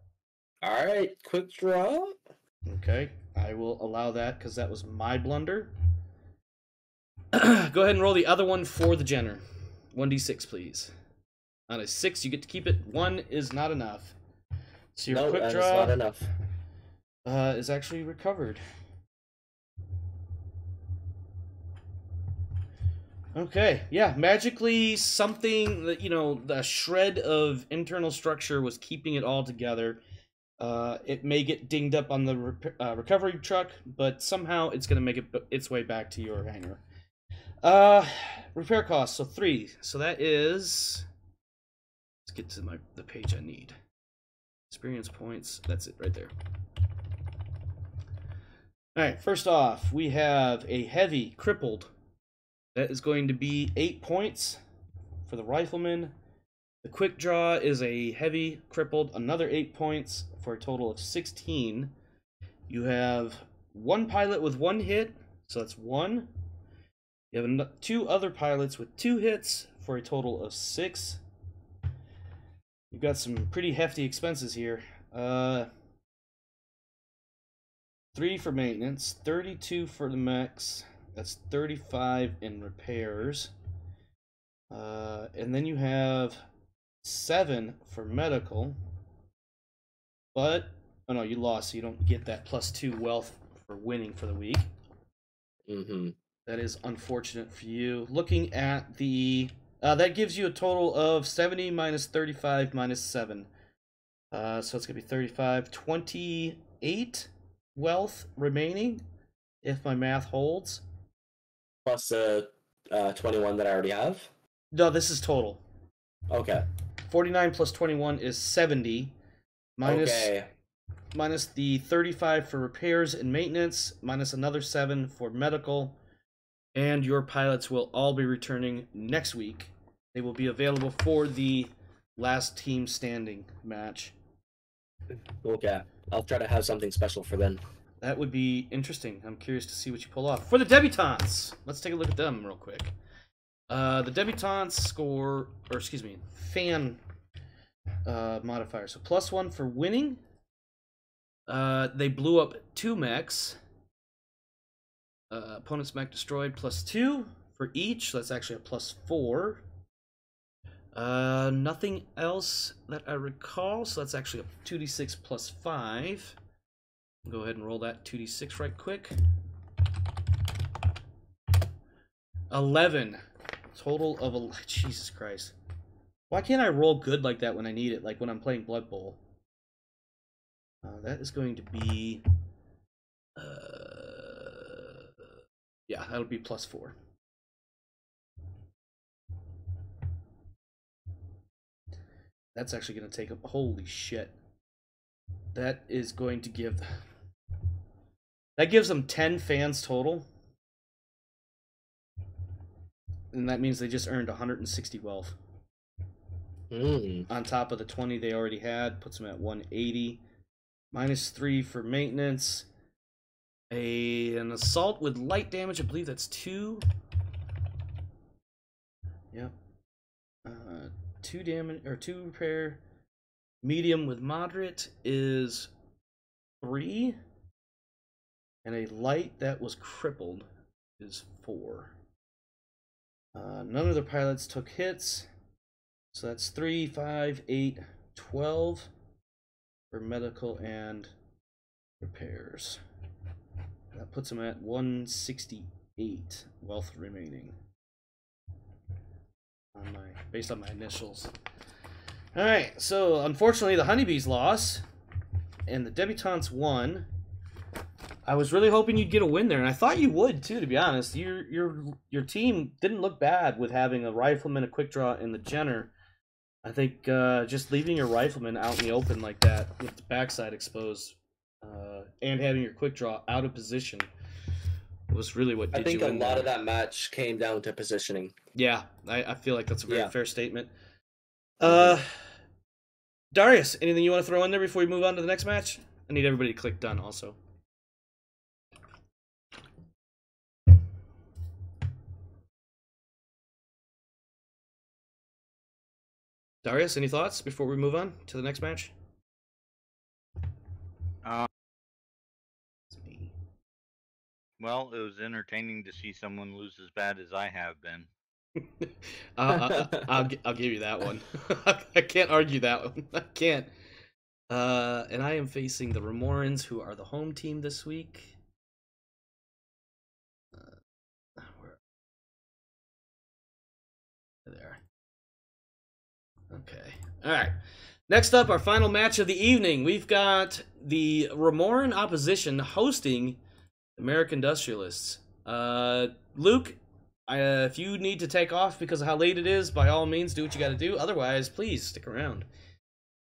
Alright, Quick Draw. Okay, I will allow that, because that was my blunder. Go ahead and roll the other one for the Jenner. 1d6, please. On a 6, you get to keep it. 1 is not enough. So your Quick Draw not enough. Is actually recovered. Okay, yeah, magically something that, you know, the shred of internal structure was keeping it all together. It may get dinged up on the recovery truck, but somehow it's going to make its way back to your hangar. Repair costs, so 3. So that is... Let's get to the page I need. Experience points, that's it right there. Alright, first off, we have a heavy crippled. That is going to be 8 points for the rifleman. The Quick Draw is a heavy crippled, another 8 points for a total of 16. You have 1 pilot with 1 hit, so that's 1. You have 2 other pilots with 2 hits for a total of 6. You've got some pretty hefty expenses here. 3 for maintenance, 32 for the mechs. That's 35 in repairs. And then you have 7 for medical. But, oh no, you lost, so you don't get that +2 wealth for winning for the week. Mm-hmm. That is unfortunate for you. Looking at the... that gives you a total of 70 minus 35 minus 7. So it's going to be 35. 28 wealth remaining, if my math holds. Plus 21 that I already have? No, this is total. Okay. 49 plus 21 is 70. Minus the 35 for repairs and maintenance, minus another 7 for medical. And your pilots will all be returning next week. They will be available for the last team standing match. Okay. I'll try to have something special for them. That would be interesting. I'm curious to see what you pull off. For the Debutantes, let's take a look at them real quick. The Debutantes score, or excuse me, fan modifier. So +1 for winning. They blew up 2 mechs. Opponent's mech destroyed +2 for each. So that's actually a +4. Nothing else that I recall. So that's actually a 2d6 +5. Go ahead and roll that 2d6 right quick. 11. Total of Jesus Christ. Why can't I roll good like that when I need it? Like when I'm playing Blood Bowl. That is going to be... yeah, that'll be +4. That's actually going to take up... Holy shit. That is going to give... That gives them 10 fans total. And that means they just earned 160 wealth. On top of the 20 they already had. Puts them at 180. Minus 3 for maintenance. An assault with light damage. I believe that's 2. Yep. 2 damage, or 2 repair. Medium with moderate is 3. And a light that was crippled is 4. None of the pilots took hits. So that's 3, 5, 8, 12 for medical and repairs. That puts them at 168 wealth remaining. Based on my initials. Alright, so unfortunately the Honeybees lost. And the Debutantes won. I was really hoping you'd get a win there, and I thought you would too, to be honest. Your team didn't look bad with having a rifleman, a quick draw, and the Jenner. I think just leaving your rifleman out in the open like that with the backside exposed and having your quick draw out of position was really what did you win. I think a lot of that match came down to positioning. Yeah, I feel like that's a very fair statement. Darius, anything you want to throw in there before we move on to the next match? I need everybody to click done also. Darius, any thoughts before we move on to the next match? Well, it was entertaining to see someone lose as bad as I have been. I'll give you that one. I can't argue that one. I can't. And I am facing the Ramorans, who are the home team this week. There. Okay. All right. Next up, our final match of the evening. We've got the Ramoran opposition hosting the Marik Industrialists. Luke, if you need to take off because of how late it is, by all means, do what you got to do. Otherwise, please stick around.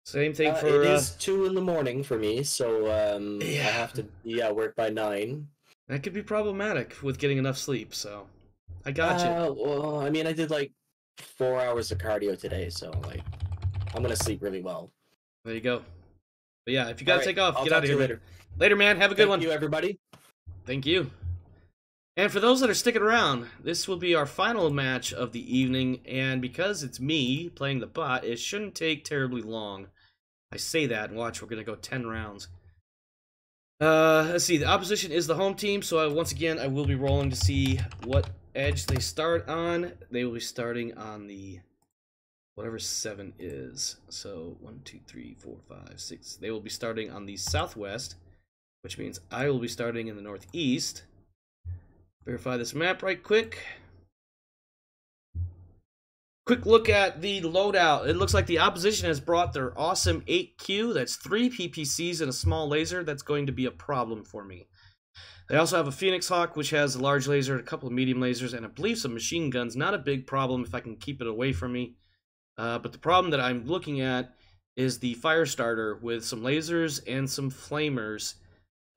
Same thing for... It is 2 in the morning for me, so I have to be at work by 9. That could be problematic with getting enough sleep, so I got you. Well, I mean, I did like 4 hours of cardio today, so like I'm gonna sleep really well. There you go. But yeah, if you gotta take off, I'll get out of here later. Later, man. Have a good one. Thank you, everybody. Thank you. And for those that are sticking around, this will be our final match of the evening, and because it's me playing the bot, it shouldn't take terribly long. I say that, and watch, we're going to go 10 rounds. Let's see. The opposition is the home team, so once again, I will be rolling to see what edge they start on. They will be starting on the whatever 7 is. So 1, 2, 3, 4, 5, 6. They will be starting on the southwest, which means I will be starting in the northeast. Verify this map right quick. Quick look at the loadout. It looks like the opposition has brought their awesome 8Q. That's 3 PPCs and a small laser. That's going to be a problem for me. They also have a Phoenix Hawk, which has a large laser, a couple of medium lasers, and I believe some machine guns. Not a big problem if I can keep it away from me. But the problem that I'm looking at is the Firestarter with some lasers and some flamers.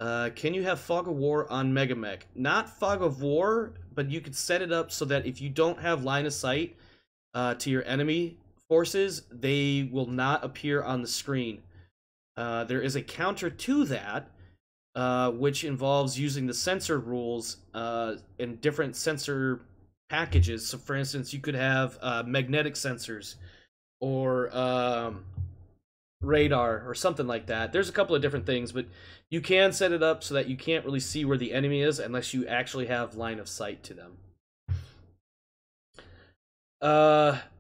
Can you have Fog of War on Mega Mech? Not Fog of War, but you could set it up so that if you don't have line of sight to your enemy forces, they will not appear on the screen. There is a counter to that, which involves using the sensor rules in different sensor packages. So, for instance, you could have magnetic sensors or radar or something like that. There's a couple of different things, but you can set it up so that you can't really see where the enemy is unless you actually have line of sight to them.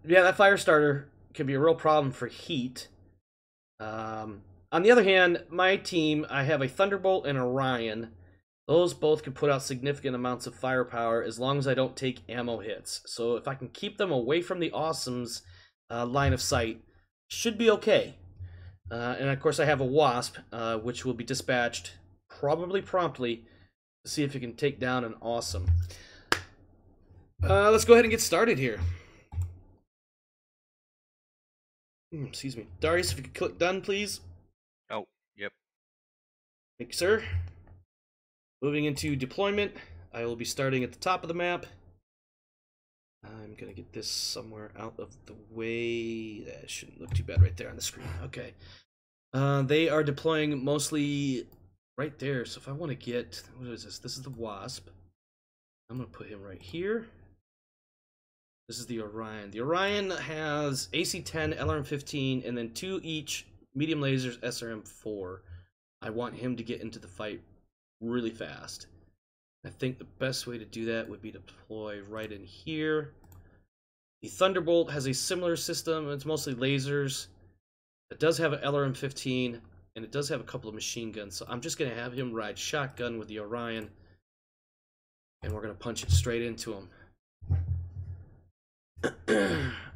Yeah, that Firestarter can be a real problem for heat. On the other hand, my team, I have a Thunderbolt and Orion. Those both can put out significant amounts of firepower as long as I don't take ammo hits. So if I can keep them away from the Awesome's line of sight, should be okay. And of course I have a Wasp, which will be dispatched probably promptly to see if it can take down an Awesome. Let's go ahead and get started here. Excuse me. Darius, if you could click done, please. Oh, yep. Thank you, sir. Moving into deployment, I will be starting at the top of the map. I'm going to get this somewhere out of the way. That shouldn't look too bad right there on the screen. Okay. They are deploying mostly right there. So if I want to get... What is this? This is the Wasp. I'm going to put him right here. This is the Orion. The Orion has AC-10, LRM-15, and then 2 each medium lasers, SRM-4. I want him to get into the fight really fast. I think the best way to do that would be to deploy right in here. The Thunderbolt has a similar system. It's mostly lasers. It does have an LRM-15, and it does have a couple of machine guns. So I'm just going to have him ride shotgun with the Orion, and we're going to punch it straight into him.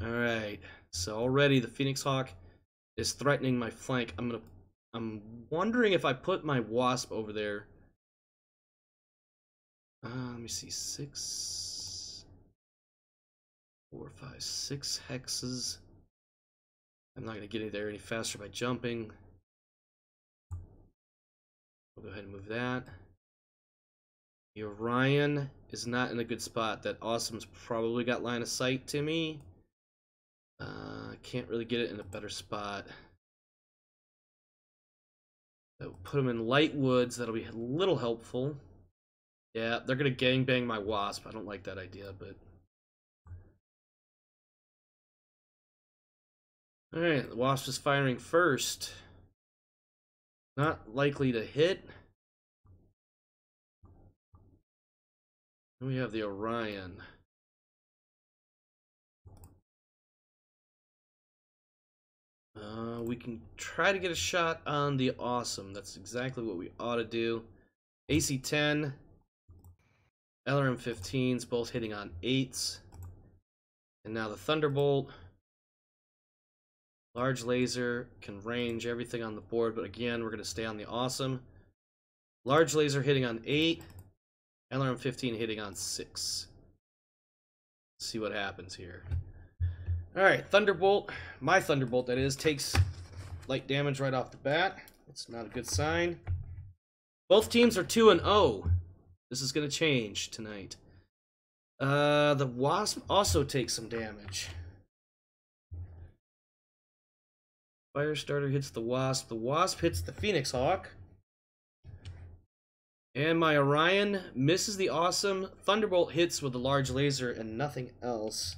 Alright, so already the Phoenix Hawk is threatening my flank. I'm wondering if I put my Wasp over there. Let me see, 6, 4, 5, 6 hexes. I'm not going to get there any faster by jumping. We'll go ahead and move that. The Orion is not in a good spot. That Awesome's probably got line of sight to me. Can't really get it in a better spot. I'll put him in light woods. That'll be a little helpful. Yeah, they're going to gangbang my Wasp. I don't like that idea, but... Alright, the Wasp is firing first. Not likely to hit. We have the Orion. We can try to get a shot on the Awesome. That's exactly what we ought to do. AC-10, LRM-15s, both hitting on 8s. And now the Thunderbolt. Large laser, can range everything on the board, but again, we're going to stay on the Awesome. Large laser hitting on 8. LRM-15 hitting on 6. Let's see what happens here. Alright, Thunderbolt, my Thunderbolt that is, takes light damage right off the bat. That's not a good sign. Both teams are 2-0. This is going to change tonight. The Wasp also takes some damage. Firestarter hits the Wasp. The Wasp hits the Phoenix Hawk. And my Orion misses the Awesome. Thunderbolt hits with the large laser and nothing else.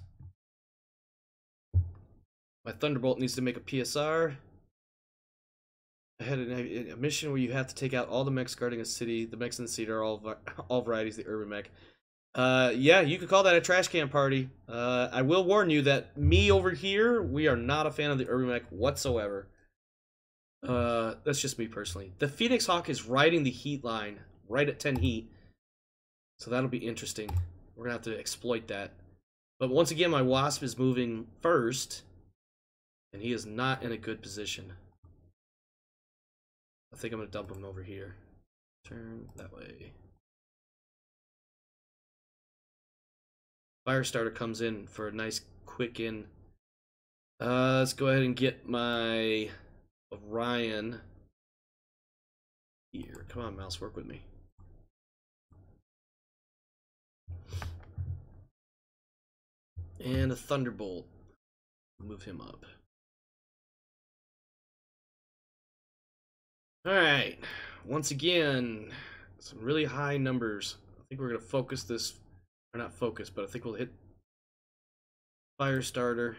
My Thunderbolt needs to make a PSR. I had a mission where you have to take out all the mechs guarding a city. The mechs in the city are all varieties of the urban mech. Yeah, you could call that a trash can party. I will warn you that me over here, we are not a fan of the urban mech whatsoever. That's just me personally. The Phoenix Hawk is riding the heat line right at 10 heat. So that'll be interesting. We're gonna have to exploit that. But once again, my Wasp is moving first. And he is not in a good position. I think I'm gonna dump him over here. Turn that way. Firestarter comes in for a nice quick in. Let's go ahead and get my Orion here. Come on, mouse, work with me. And a Thunderbolt. Move him up. Alright. Once again, some really high numbers. I think we're going to focus this. Or not focus, but I think we'll hit Firestarter.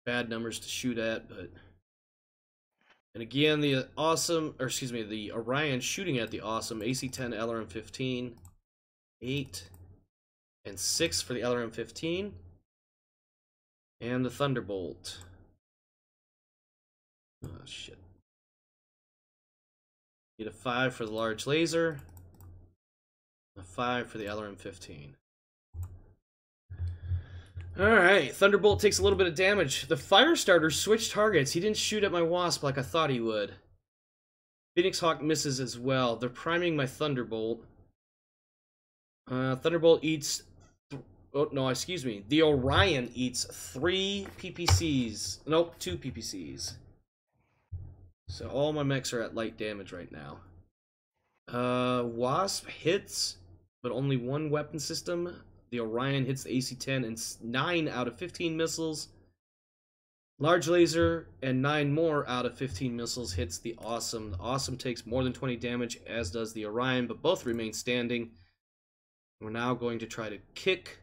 Bad numbers to shoot at, but... And again, the the Orion shooting at the awesome AC-10 LRM-15. 8 and 6 for the LRM-15. And the Thunderbolt. Oh, shit. Need a 5 for the large laser. A 5 for the LRM-15. Alright, Thunderbolt takes a little bit of damage. The Firestarter switched targets. He didn't shoot at my Wasp like I thought he would. Phoenix Hawk misses as well. They're priming my Thunderbolt. Thunderbolt eats... Oh, no, excuse me. The Orion eats 3 PPCs. Nope, 2 PPCs. So all my mechs are at light damage right now. Wasp hits, but only 1 weapon system. The Orion hits the AC-10 and 9 out of 15 missiles. Large laser and 9 more out of 15 missiles hits the Awesome. The Awesome takes more than 20 damage, as does the Orion, but both remain standing. We're now going to try to kick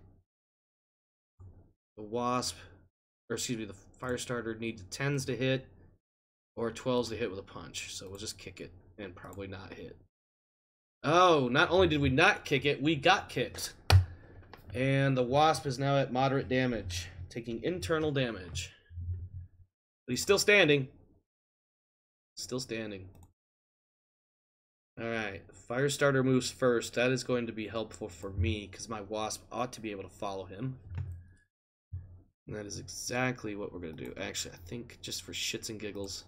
the Wasp, or excuse me, the Firestarter needs 10s to hit, or 12s to hit with a punch. So we'll just kick it, and probably not hit. Oh, not only did we not kick it, we got kicked. And the Wasp is now at moderate damage, taking internal damage. But he's still standing. Still standing. Alright, Firestarter moves first. That is going to be helpful for me, because my Wasp ought to be able to follow him. And that is exactly what we're going to do. Actually, I think just for shits and giggles.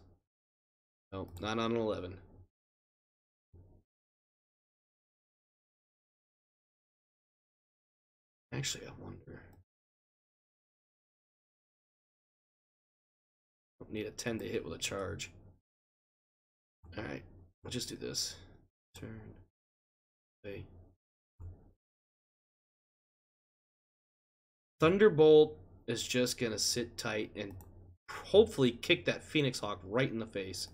No, not on an 11. Actually, I wonder. Don't need a 10 to hit with a charge. Alright, we'll just do this. Turn. Wait. Thunderbolt is just gonna sit tight and hopefully kick that Phoenix Hawk right in the face.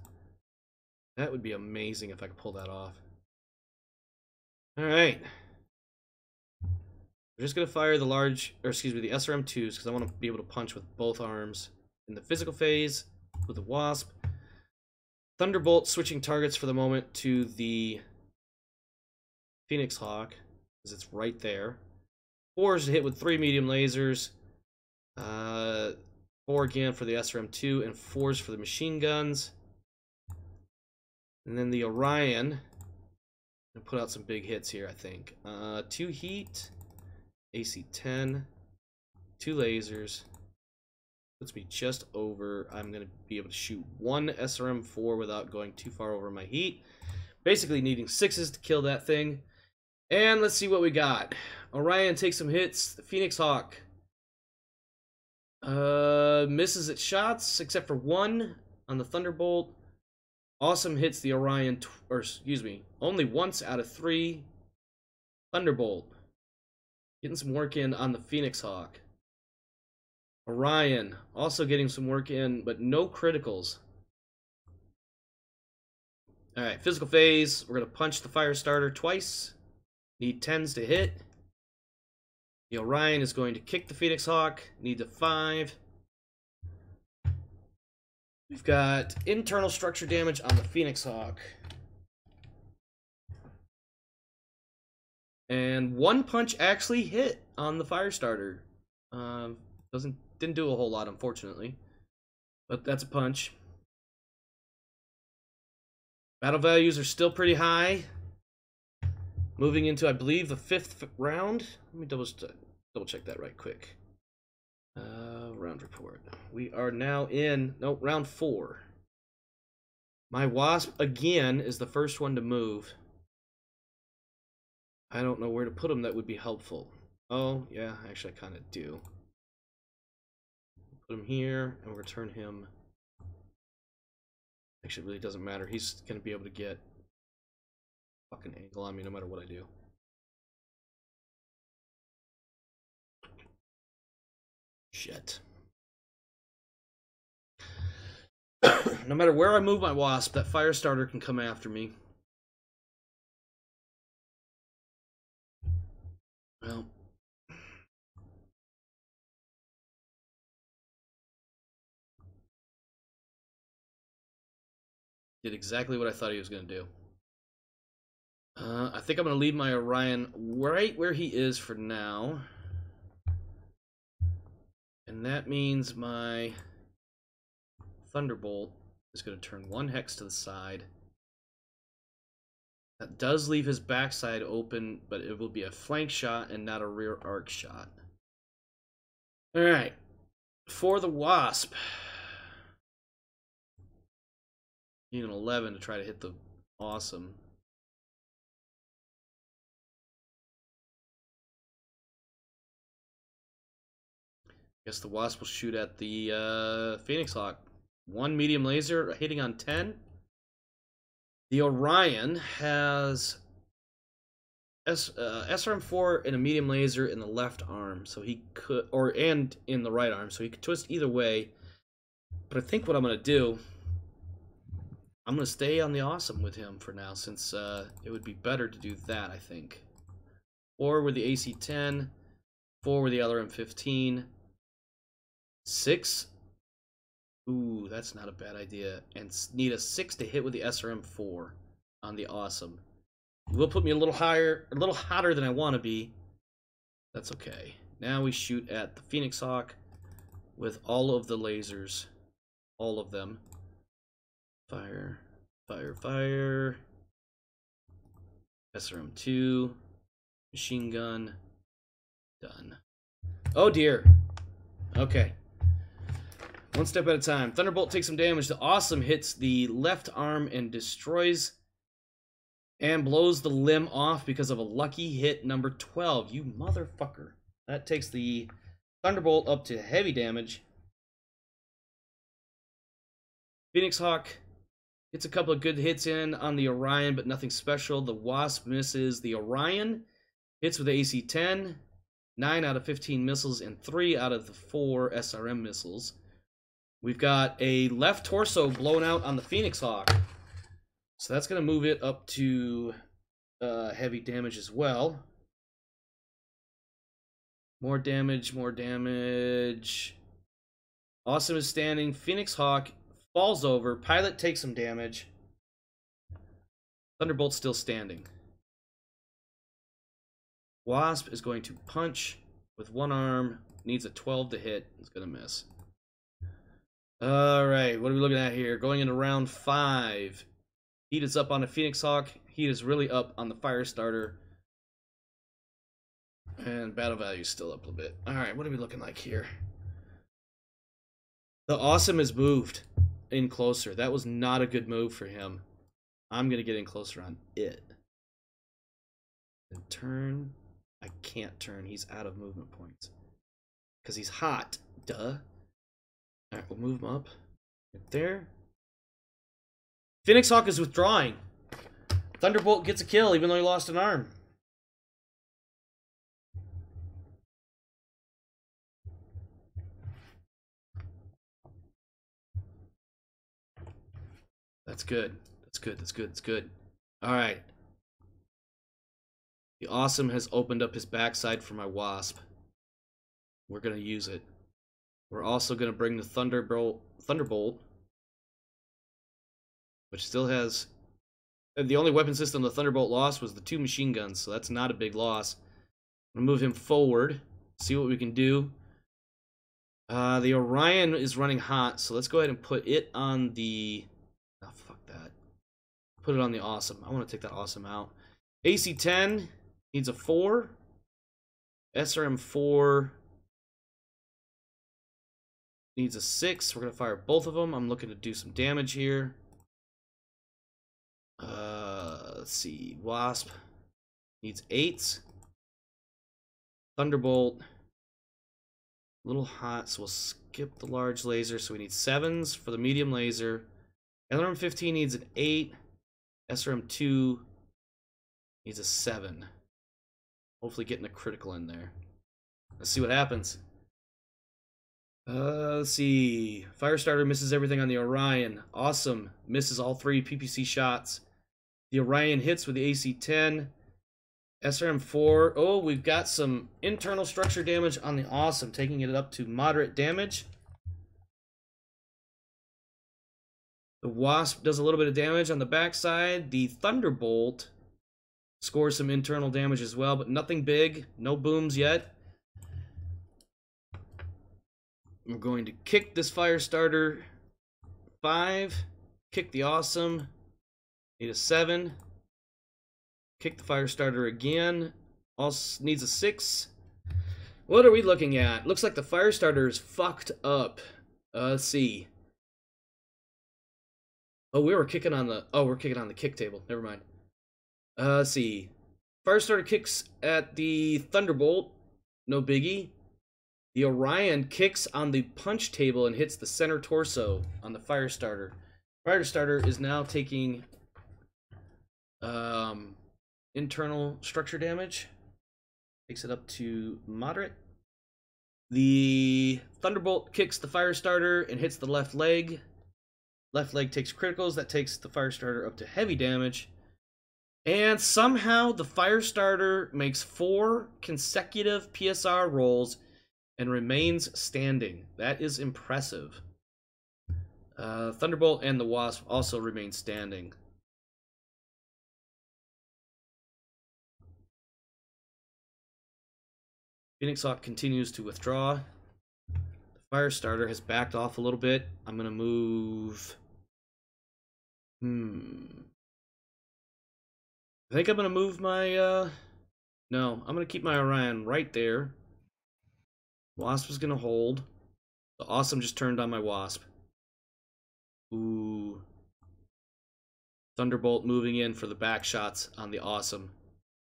That would be amazing if I could pull that off. Alright. We're just gonna fire the large, or excuse me, the SRM-2s, because I want to be able to punch with both arms. In the physical phase, with the Wasp. Thunderbolt switching targets for the moment to the Phoenix Hawk, because it's right there. 4s to hit with 3 medium lasers. 4 again for the SRM-2, and 4s for the machine guns. And then the Orion. I'll put out some big hits here, I think. 2 heat. AC-10. 2 lasers. Puts me just over. I'm going to be able to shoot 1 SRM-4 without going too far over my heat. Basically needing 6s to kill that thing. And let's see what we got. Orion takes some hits. The Phoenix Hawk misses its shots, except for 1 on the Thunderbolt. Awesome hits the Orion, or excuse me, only once out of 3. Thunderbolt. Getting some work in on the Phoenix Hawk. Orion also getting some work in, but no criticals. Alright, physical phase. We're going to punch the Firestarter twice. Need 10s to hit. The Orion is going to kick the Phoenix Hawk. Needs a 5. We've got internal structure damage on the Phoenix Hawk. And one punch actually hit on the Firestarter. Didn't do a whole lot, unfortunately. But that's a punch. Battle values are still pretty high. Moving into, I believe, the 5th round. Let me double check that right quick. Round report. We are now in, round 4. My Wasp, again, is the first one to move. I don't know where to put him that would be helpful. Oh, yeah, actually I kind of do. Put him here and return him. Actually, it really doesn't matter. He's going to be able to get fucking angle on me no matter what I do. Shit. No matter where I move my Wasp, that Firestarter can come after me. Well. Did exactly what I thought he was going to do. I think I'm going to leave my Orion right where he is for now. And that means my Thunderbolt is going to turn 1 hex to the side. That does leave his backside open, but it will be a flank shot and not a rear arc shot. Alright. For the Wasp. Need an 11 to try to hit the Awesome. Guess the Wasp will shoot at the Phoenix Hawk. 1 medium laser hitting on 10. The Orion has SRM4 and a medium laser in the left arm, so he could, and in the right arm, so he could twist either way. But I think what I'm gonna do, I'm gonna stay on the Awesome with him for now, since it would be better to do that. I think 4 with the AC-10, 4 with the LRM-15, 6. Ooh, that's not a bad idea. And need a 6 to hit with the SRM-4 on the Awesome. It will put me a little higher, a little hotter than I want to be. That's okay. Now we shoot at the Phoenix Hawk with all of the lasers. All of them. Fire, fire, fire. SRM-2. Machine gun. Done. Oh dear. Okay. One step at a time. Thunderbolt takes some damage. The Awesome hits the left arm and destroys and blows the limb off because of a lucky hit number 12. You motherfucker. That takes the Thunderbolt up to heavy damage. Phoenix Hawk gets a couple of good hits in on the Orion, but nothing special. The Wasp misses. The Orion hits with the AC-10. 9 out of 15 missiles and 3 out of the 4 SRM missiles. We've got a left torso blown out on the Phoenix Hawk. So that's going to move it up to heavy damage as well. More damage, more damage. Awesome is standing. Phoenix Hawk falls over. Pilot takes some damage. Thunderbolt's still standing. Wasp is going to punch with one arm. Needs a 12 to hit. It's going to miss. Alright, what are we looking at here? Going into round 5. Heat is up on the Phoenix Hawk. Heat is really up on the Firestarter. And battle value is still up a bit. Alright, what are we looking like here? The Awesome is moved in closer. That was not a good move for him. I'm going to get in closer on it. And turn. I can't turn. He's out of movement points. Because he's hot. Duh. Alright, we'll move him up. Right there. Phoenix Hawk is withdrawing. Thunderbolt gets a kill even though he lost an arm. That's good. That's good. That's good. That's good. Alright. The Awesome has opened up his backside for my Wasp. We're going to use it. We're also going to bring the Thunderbolt which still has... The only weapon system the Thunderbolt lost was the 2 machine guns, so that's not a big loss. I'm going to move him forward, see what we can do. The Orion is running hot, so let's go ahead and put it on the... Oh, fuck that. Put it on the Awesome. I want to take that Awesome out. AC-10 needs a 4. SRM-4 needs a 6. We're going to fire both of them. I'm looking to do some damage here. Let's see. Wasp needs 8. Thunderbolt. A little hot, so we'll skip the large laser. So we need 7s for the medium laser. LRM-15 needs an 8. SRM-2 needs a 7. Hopefully getting a critical in there. Let's see what happens. Let's see. Firestarter misses everything on the Orion. Awesome. Misses all 3 PPC shots. The Orion hits with the AC-10. SRM-4. Oh, we've got some internal structure damage on the Awesome, taking it up to moderate damage. The Wasp does a little bit of damage on the backside. The Thunderbolt scores some internal damage as well, but nothing big. No booms yet. We're going to kick this Firestarter. 5. Kick the Awesome. Need a 7. Kick the Firestarter again. Also needs a 6. What are we looking at? Looks like the Firestarter is fucked up. Let's see. Oh, we're kicking on the kick table. Never mind. Let's see. Firestarter kicks at the Thunderbolt. No biggie. The Orion kicks on the punch table and hits the center torso on the Firestarter. Firestarter is now taking internal structure damage. Takes it up to moderate. The Thunderbolt kicks the Firestarter and hits the left leg. Left leg takes criticals. That takes the Firestarter up to heavy damage. And somehow the Firestarter makes 4 consecutive PSR rolls and remains standing. That is impressive. Thunderbolt and the Wasp also remain standing. Phoenix Hawk continues to withdraw. The Firestarter has backed off a little bit. I'm going to move... I think I'm going to move my... No, I'm going to keep my Orion right there. Wasp is going to hold. The Awesome just turned on my Wasp. Ooh. Thunderbolt moving in for the back shots on the Awesome.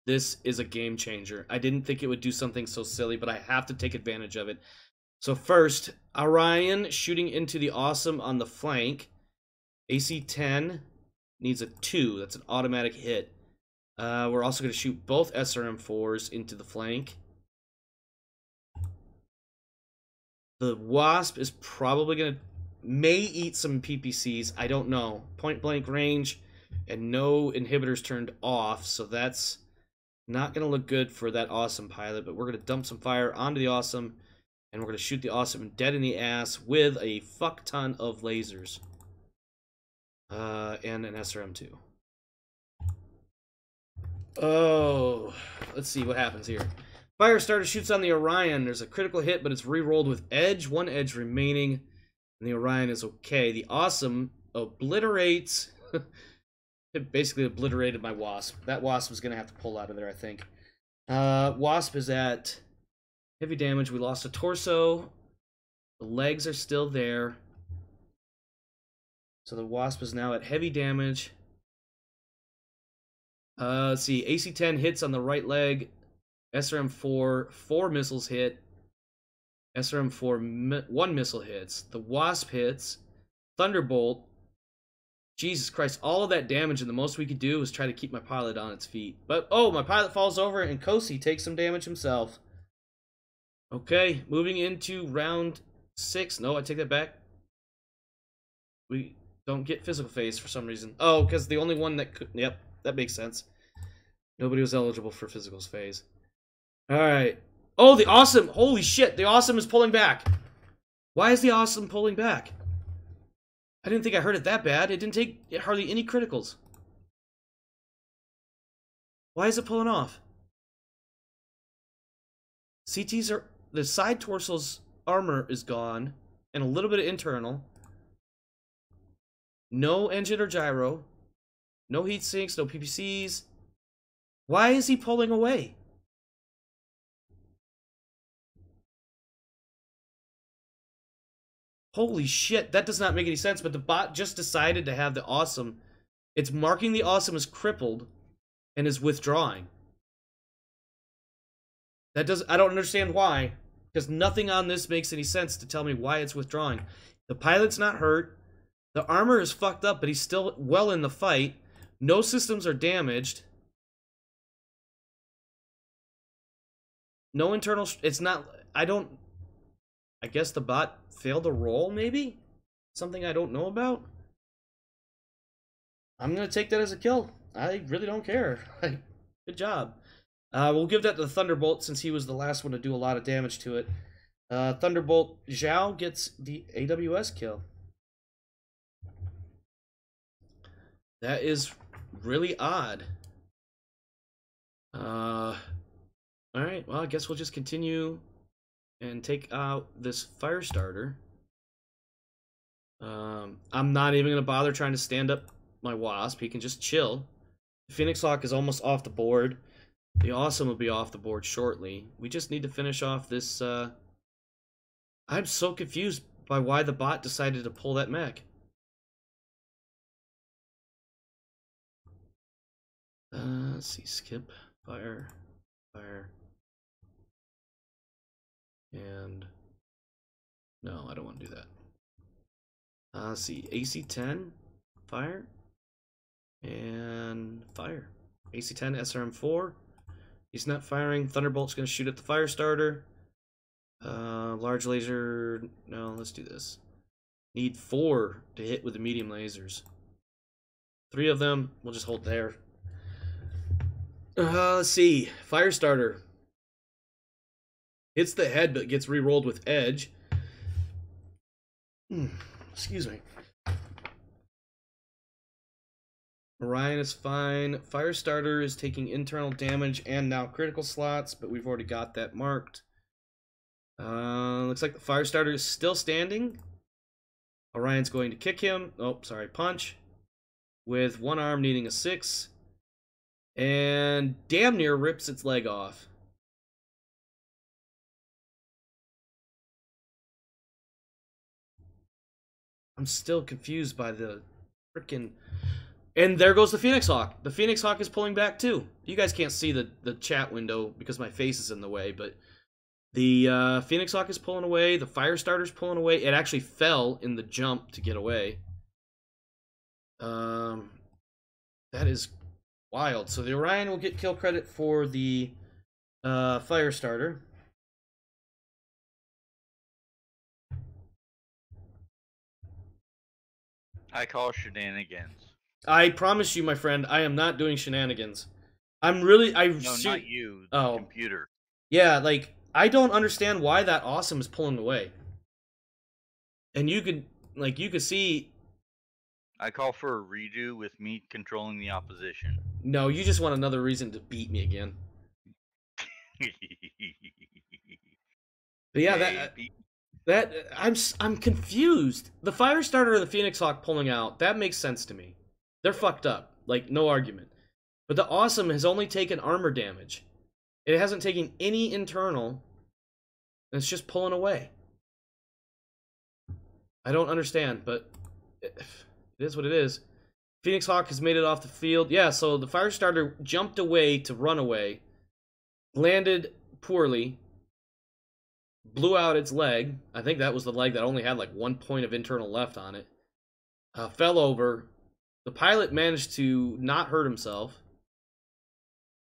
This is a game changer. I didn't think it would do something so silly, but I have to take advantage of it. So first, Orion shooting into the Awesome on the flank. AC-10 needs a 2. That's an automatic hit. We're also going to shoot both SRM-4s into the flank. The Wasp is probably going to... may eat some PPCs. I don't know. Point blank range and no inhibitors turned off, so that's not going to look good for that Awesome pilot, but we're going to dump some fire onto the Awesome, and we're going to shoot the Awesome dead in the ass with a fuck ton of lasers. And an SRM-2. Oh, let's see what happens here. Firestarter shoots on the Orion. There's a critical hit, but it's re-rolled with edge. 1 edge remaining, and the Orion is okay. The Awesome obliterates... It basically obliterated my Wasp. That Wasp was going to have to pull out of there, I think. Wasp is at heavy damage. We lost a torso. The legs are still there. So the Wasp is now at heavy damage. Let's see. AC-10 hits on the right leg. SRM-4, 4 missiles hit. SRM-4, 1 missile hits. The Wasp hits. Thunderbolt. Jesus Christ, all of that damage, and the most we could do was try to keep my pilot on its feet. But, oh, my pilot falls over, and Kosi takes some damage himself. Okay, moving into round 6. No, I take that back. We don't get physical phase for some reason. Oh, because the only one that could... Yep, that makes sense. Nobody was eligible for physical phase. Alright. Oh, the Awesome! Holy shit, the Awesome is pulling back. Why is the Awesome pulling back? I didn't think I heard it that bad. It didn't take hardly any criticals. Why is it pulling off? CTs are... The side torso's armor is gone. And a little bit of internal. No engine or gyro. No heat sinks, no PPCs. Why is he pulling away? Holy shit, that does not make any sense, but the bot just decided to have the awesome. It's marking the awesome as crippled and is withdrawing. That does, I don't understand why, because nothing on this makes any sense to tell me why it's withdrawing. The pilot's not hurt. The armor is fucked up, but he's still well in the fight. No systems are damaged. No internal... It's not... I don't... I guess the bot failed a roll, maybe? Something I don't know about? I'm going to take that as a kill. I really don't care. Good job. We'll give that to the Thunderbolt since he was the last one to do a lot of damage to it. Thunderbolt Zhao gets the AWS kill. That is really odd. Alright, well, I guess we'll just continue and take out this Firestarter. I'm not even going to bother trying to stand up my Wasp. He can just chill. The Phoenix Hawk is almost off the board. The Awesome will be off the board shortly. We just need to finish off this... I'm so confused by why the bot decided to pull that mech. Let's see, skip, fire, and no, I don't want to do that. Let's see, AC-10, fire, and fire. AC-10, SRM-4. He's not firing. Thunderbolt's going to shoot at the Firestarter. Large laser, no, let's do this. Need 4 to hit with the medium lasers. 3 of them, we'll just hold there. Let's see. Firestarter hits the head, but gets re-rolled with edge. Excuse me. Orion is fine. Firestarter is taking internal damage and now critical slots, but we've already got that marked. Looks like the Firestarter is still standing. Orion's going to kick him. Oh, sorry, punch. With one arm needing a 6. And damn near rips its leg off. I'm still confused by the frickin'... And there goes the Phoenix Hawk. The Phoenix Hawk is pulling back too. You guys can't see the chat window because my face is in the way, but the Phoenix Hawk is pulling away. The Firestarter's pulling away. It actually fell in the jump to get away. That is... wild. So the Orion will get kill credit for the Firestarter. I call shenanigans. I promise you, my friend, I am not doing shenanigans. I'm really... No, not you. The computer. Yeah, like, I don't understand why that Awesome is pulling away. And you could see... I call for a redo with me controlling the opposition. No, you just want another reason to beat me again. But yeah, I'm confused. The Firestarter and the Phoenix Hawk pulling out, that makes sense to me. They're fucked up, like no argument. But the Awesome has only taken armor damage. It hasn't taken any internal, and it's just pulling away. I don't understand, but it is what it is. Phoenix Hawk has made it off the field. Yeah, so the Firestarter jumped away to run away, landed poorly, blew out its leg. I think that was the leg that only had like 1 point of internal left on it. Fell over. The pilot managed to not hurt himself.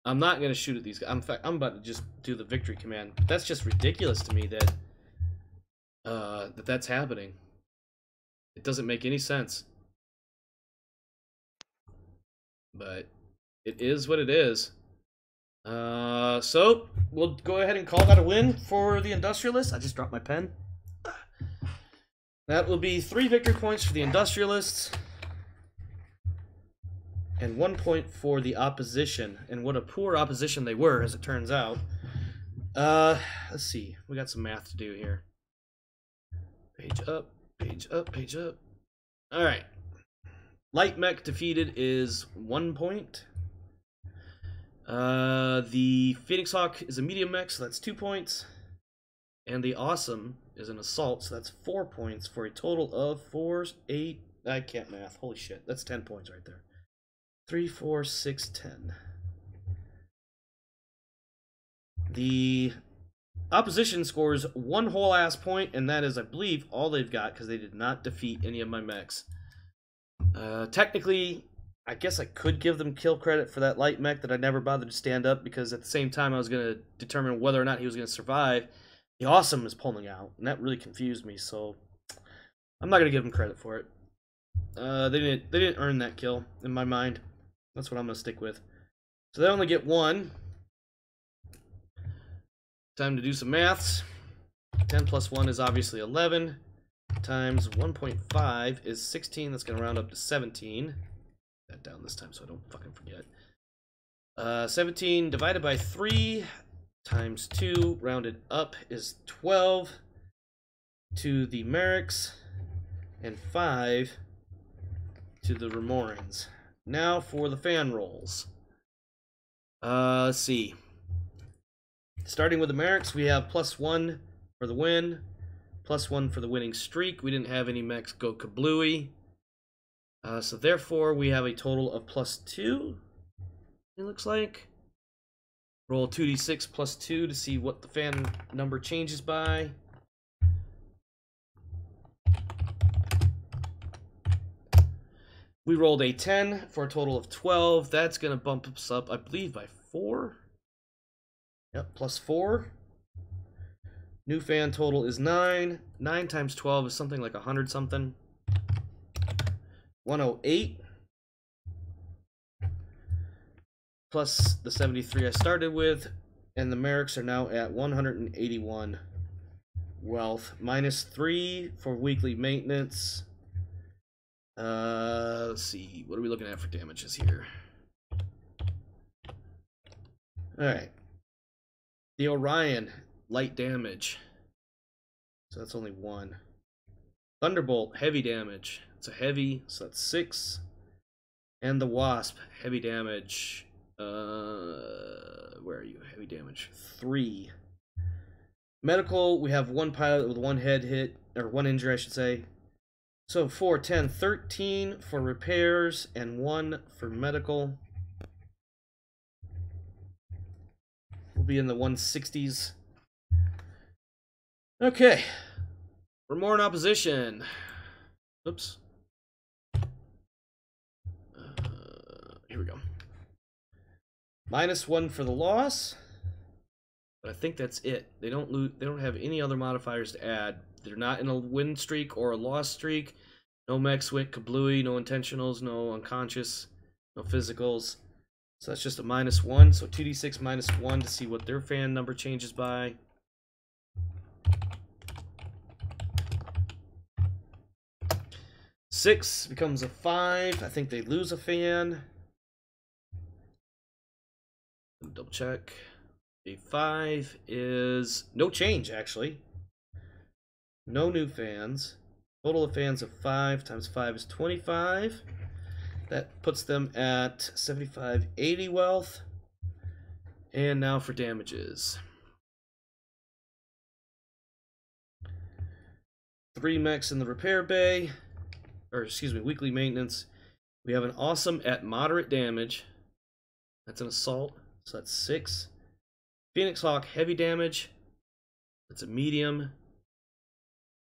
I'm not going to shoot at these guys. In fact, I'm about to just do the victory command. That's just ridiculous to me that that's happening. It doesn't make any sense. But it is what it is. So we'll go ahead and call that a win for the Industrialists. I just dropped my pen. That will be 3 victory points for the Industrialists. And 1 point for the opposition. And what a poor opposition they were, as it turns out. Let's see. We got some math to do here. Page up, page up, page up. Alright. Light mech defeated is 1 point. The Phoenix Hawk is a medium mech, so that's 2 points. And the Awesome is an assault, so that's 4 points for a total of 4, 8. I can't math. Holy shit. That's 10 points right there. 3, 4, 6, 10. The opposition scores 1 whole ass point, and that is, I believe, all they've got because they did not defeat any of my mechs. Technically, I guess I could give them kill credit for that light mech that I never bothered to stand up because at the same time I was going to determine whether or not he was going to survive. The Awesome is pulling out, and that really confused me, so I'm not going to give them credit for it. They didn't earn that kill in my mind. That's what I'm going to stick with. So they only get 1. Time to do some maths. 10 plus 1 is obviously 11. Times 1.5 is 16. That's going to round up to 17. Put that down this time so I don't fucking forget. 17 divided by 3 times 2 rounded up is 12 to the Mariks and 5 to the Ramorans. Now for the fan rolls. Let's see. Starting with the Mariks, we have +1 for the win, +1 for the winning streak. We didn't have any mechs go kablooey. So therefore, we have a total of +2, it looks like. Roll 2d6 +2 to see what the fan number changes by. We rolled a 10 for a total of 12. That's going to bump us up, I believe, by 4. Yep, +4. New fan total is 9. 9 times 12 is something like 100 something. 108. Plus the 73 I started with. And the Mariks are now at 181 wealth. -3 for weekly maintenance. Let's see. What are we looking at for damages here? Alright. The Orion, light damage. So that's only 1. Thunderbolt, heavy damage. It's a heavy, so that's 6. And the Wasp, heavy damage. Where are you? Heavy damage. 3. Medical, we have 1 pilot with 1 head hit, or 1 injury, I should say. So 4, 10, 13 for repairs, and 1 for medical. We'll be in the 160s. Okay. For more in opposition. Oops. Here we go. -1 for the loss. But I think that's it. They don't have any other modifiers to add. They're not in a win streak or a loss streak. No mechs went kablooey, no intentionals, no unconscious, no physicals. So that's just a -1. So 2d6 -1 to see what their fan number changes by. Six becomes a 5. I think they lose a fan. Double check. A 5 is no change, actually. No new fans. Total of fans of 5 times 5 is 25. That puts them at 75, 80 wealth. And now for damages. 3 mechs in the repair bay. Or, excuse me, weekly maintenance. We have an Awesome at moderate damage. That's an assault. So that's 6. Phoenix Hawk, heavy damage. That's a medium.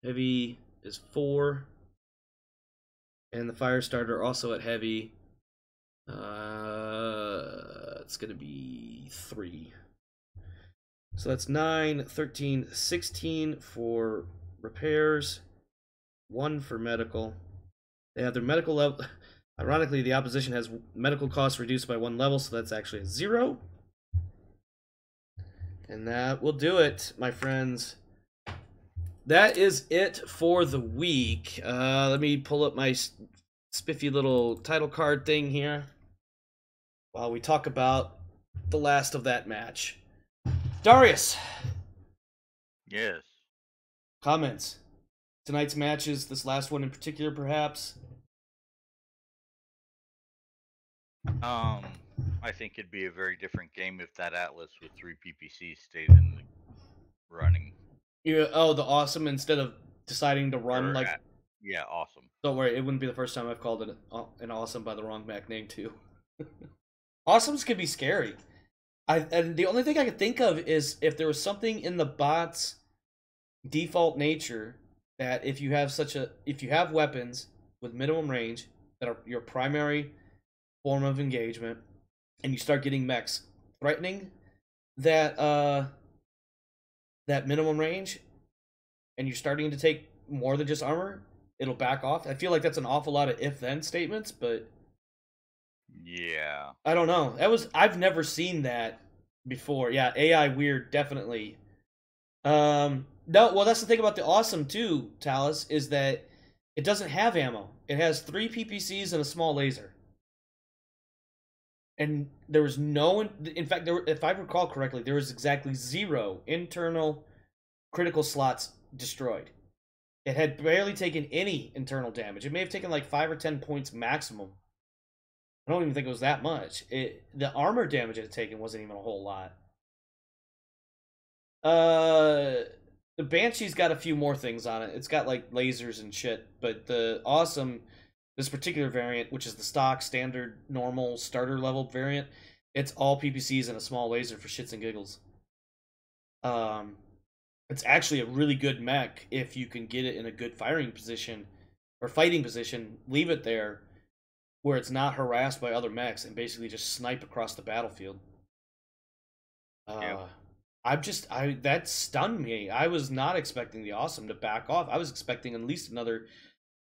Heavy is 4. And the Firestarter also at heavy. It's going to be 3. So that's 9, 13, 16 for repairs. 1 for medical. They have their medical level. Ironically, the opposition has medical costs reduced by 1 level, so that's actually a 0. And that will do it, my friends. that is it for the week. Let me pull up my spiffy little title card thing here while we talk about the last of that match. Darius. Yes. Comments. Tonight's matches, this last one in particular, perhaps? I think it'd be a very different game if that Atlas with 3 PPCs stayed in the running. Yeah. Oh, the awesome instead of deciding to run like. Yeah, awesome. Don't worry, it wouldn't be the first time I've called it an awesome by the wrong mech name too. Awesomes can be scary. And the only thing I could think of is if there was something in the bot's default nature that if you have weapons with minimum range that are your primary form of engagement, and you start getting mechs threatening that that minimum range, and you're starting to take more than just armor, it'll back off. I feel like that's an awful lot of if-then statements, but yeah, I don't know. I've never seen that before. Yeah, AI weird, definitely. No, well, that's the thing about the awesome too, Talus, is that it doesn't have ammo. It has 3 PPCs and a small laser. And there was no, in fact, if I recall correctly, there was exactly 0 internal critical slots destroyed. It had barely taken any internal damage. It may have taken like 5 or 10 points maximum. I don't even think it was that much. The armor damage it had taken wasn't even a whole lot. The Banshee's got a few more things on it. It's got like lasers and shit, but the awesome, this particular variant, which is the stock, standard, normal, starter level variant, it's all PPCs and a small laser for shits and giggles. It's actually a really good mech if you can get it in a good firing position or fighting position, leave it there where it's not harassed by other mechs and basically just snipe across the battlefield. Yeah. That stunned me. I was not expecting the awesome to back off. I was expecting at least another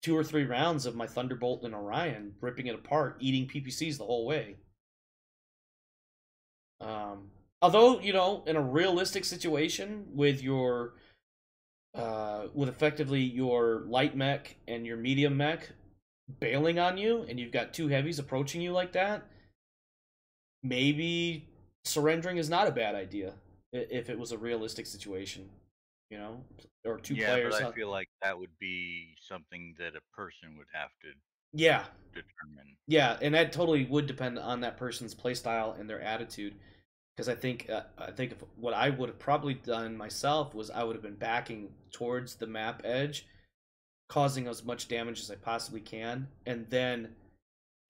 2 or 3 rounds of my Thunderbolt and Orion ripping it apart, eating PPCs the whole way. Although, you know, in a realistic situation with your with effectively your light mech and your medium mech bailing on you, and you've got 2 heavies approaching you like that, maybe surrendering is not a bad idea if it was a realistic situation, you know, or 2 players. Yeah, but I feel like that would be something that a person would have to determine. Yeah, and that totally would depend on that person's playstyle and their attitude. Because I think if what I would have probably done myself was I would have been backing towards the map edge, causing as much damage as I possibly can, and then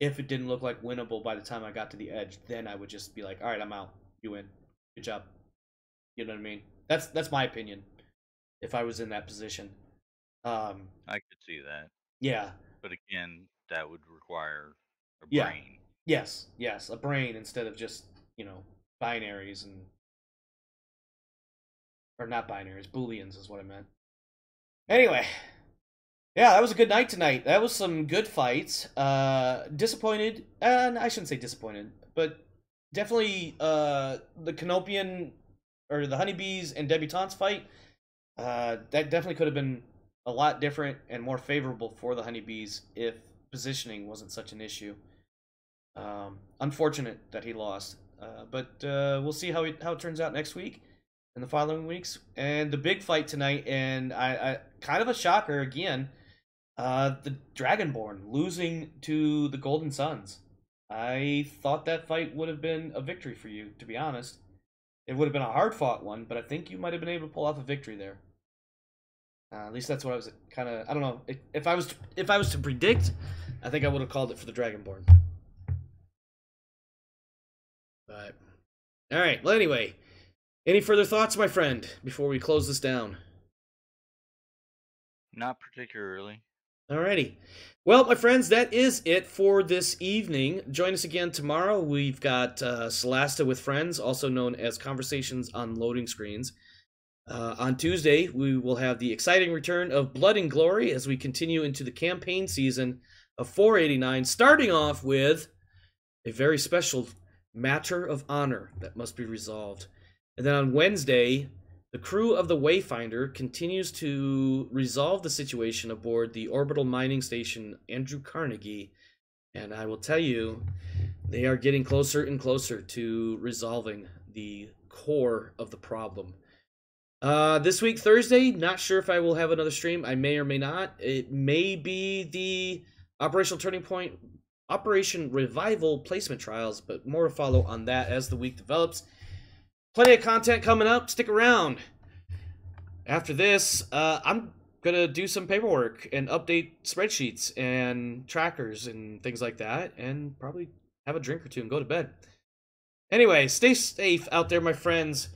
if it didn't look like winnable by the time I got to the edge, then I would just be like, all right, I'm out. You win. Good job. You know what I mean? That's my opinion. If I was in that position, I could see that. Yeah. But again, that would require a Yeah. brain. Yes, a brain instead of just, you know, binaries and, or not binaries, booleans is what I meant. Anyway, yeah, that was a good night tonight. That was some good fights. Disappointed, and I shouldn't say disappointed, but definitely the Canopian or the Honeybees and Debutantes fight. That definitely could have been a lot different and more favorable for the Honeybees if positioning wasn't such an issue. Unfortunate that he lost. But we'll see how it turns out next week and the following weeks. And the big fight tonight, and I kind of a shocker again, the Dragonborn losing to the Golden Suns. I thought that fight would have been a victory for you, to be honest. It would have been a hard-fought one, but I think you might have been able to pull off a victory there. At least that's what I was kind of. I don't know. If I was to predict, I think I would have called it for the Dragonborn. But all right. Well, anyway, any further thoughts, my friend, before we close this down? Not particularly. Alrighty. Well, my friends, that is it for this evening. Join us again tomorrow. We've got Celasta with Friends, also known as Conversations on Loading Screens. On Tuesday, we will have the exciting return of Blood and Glory as we continue into the campaign season of 489, starting off with a very special matter of honor that must be resolved. And then on Wednesday, The crew of the Wayfinder continues to resolve the situation aboard the orbital mining station Andrew Carnegie, and I will tell you, they are getting closer and closer to resolving the core of the problem. This week, Thursday, not sure if I will have another stream. I may or may not. It may be the Operational Turning Point, Operation Revival placement trials, but more to follow on that as the week develops. Plenty of content coming up. Stick around. After this, I'm going to do some paperwork and update spreadsheets and trackers and things like that, and probably have a drink or two and go to bed. Anyway, stay safe out there, my friends.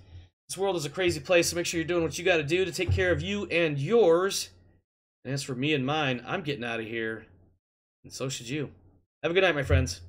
This world is a crazy place, so make sure you're doing what you got to do to take care of you and yours. And as for me and mine, I'm getting out of here. And so should you. Have a good night, my friends.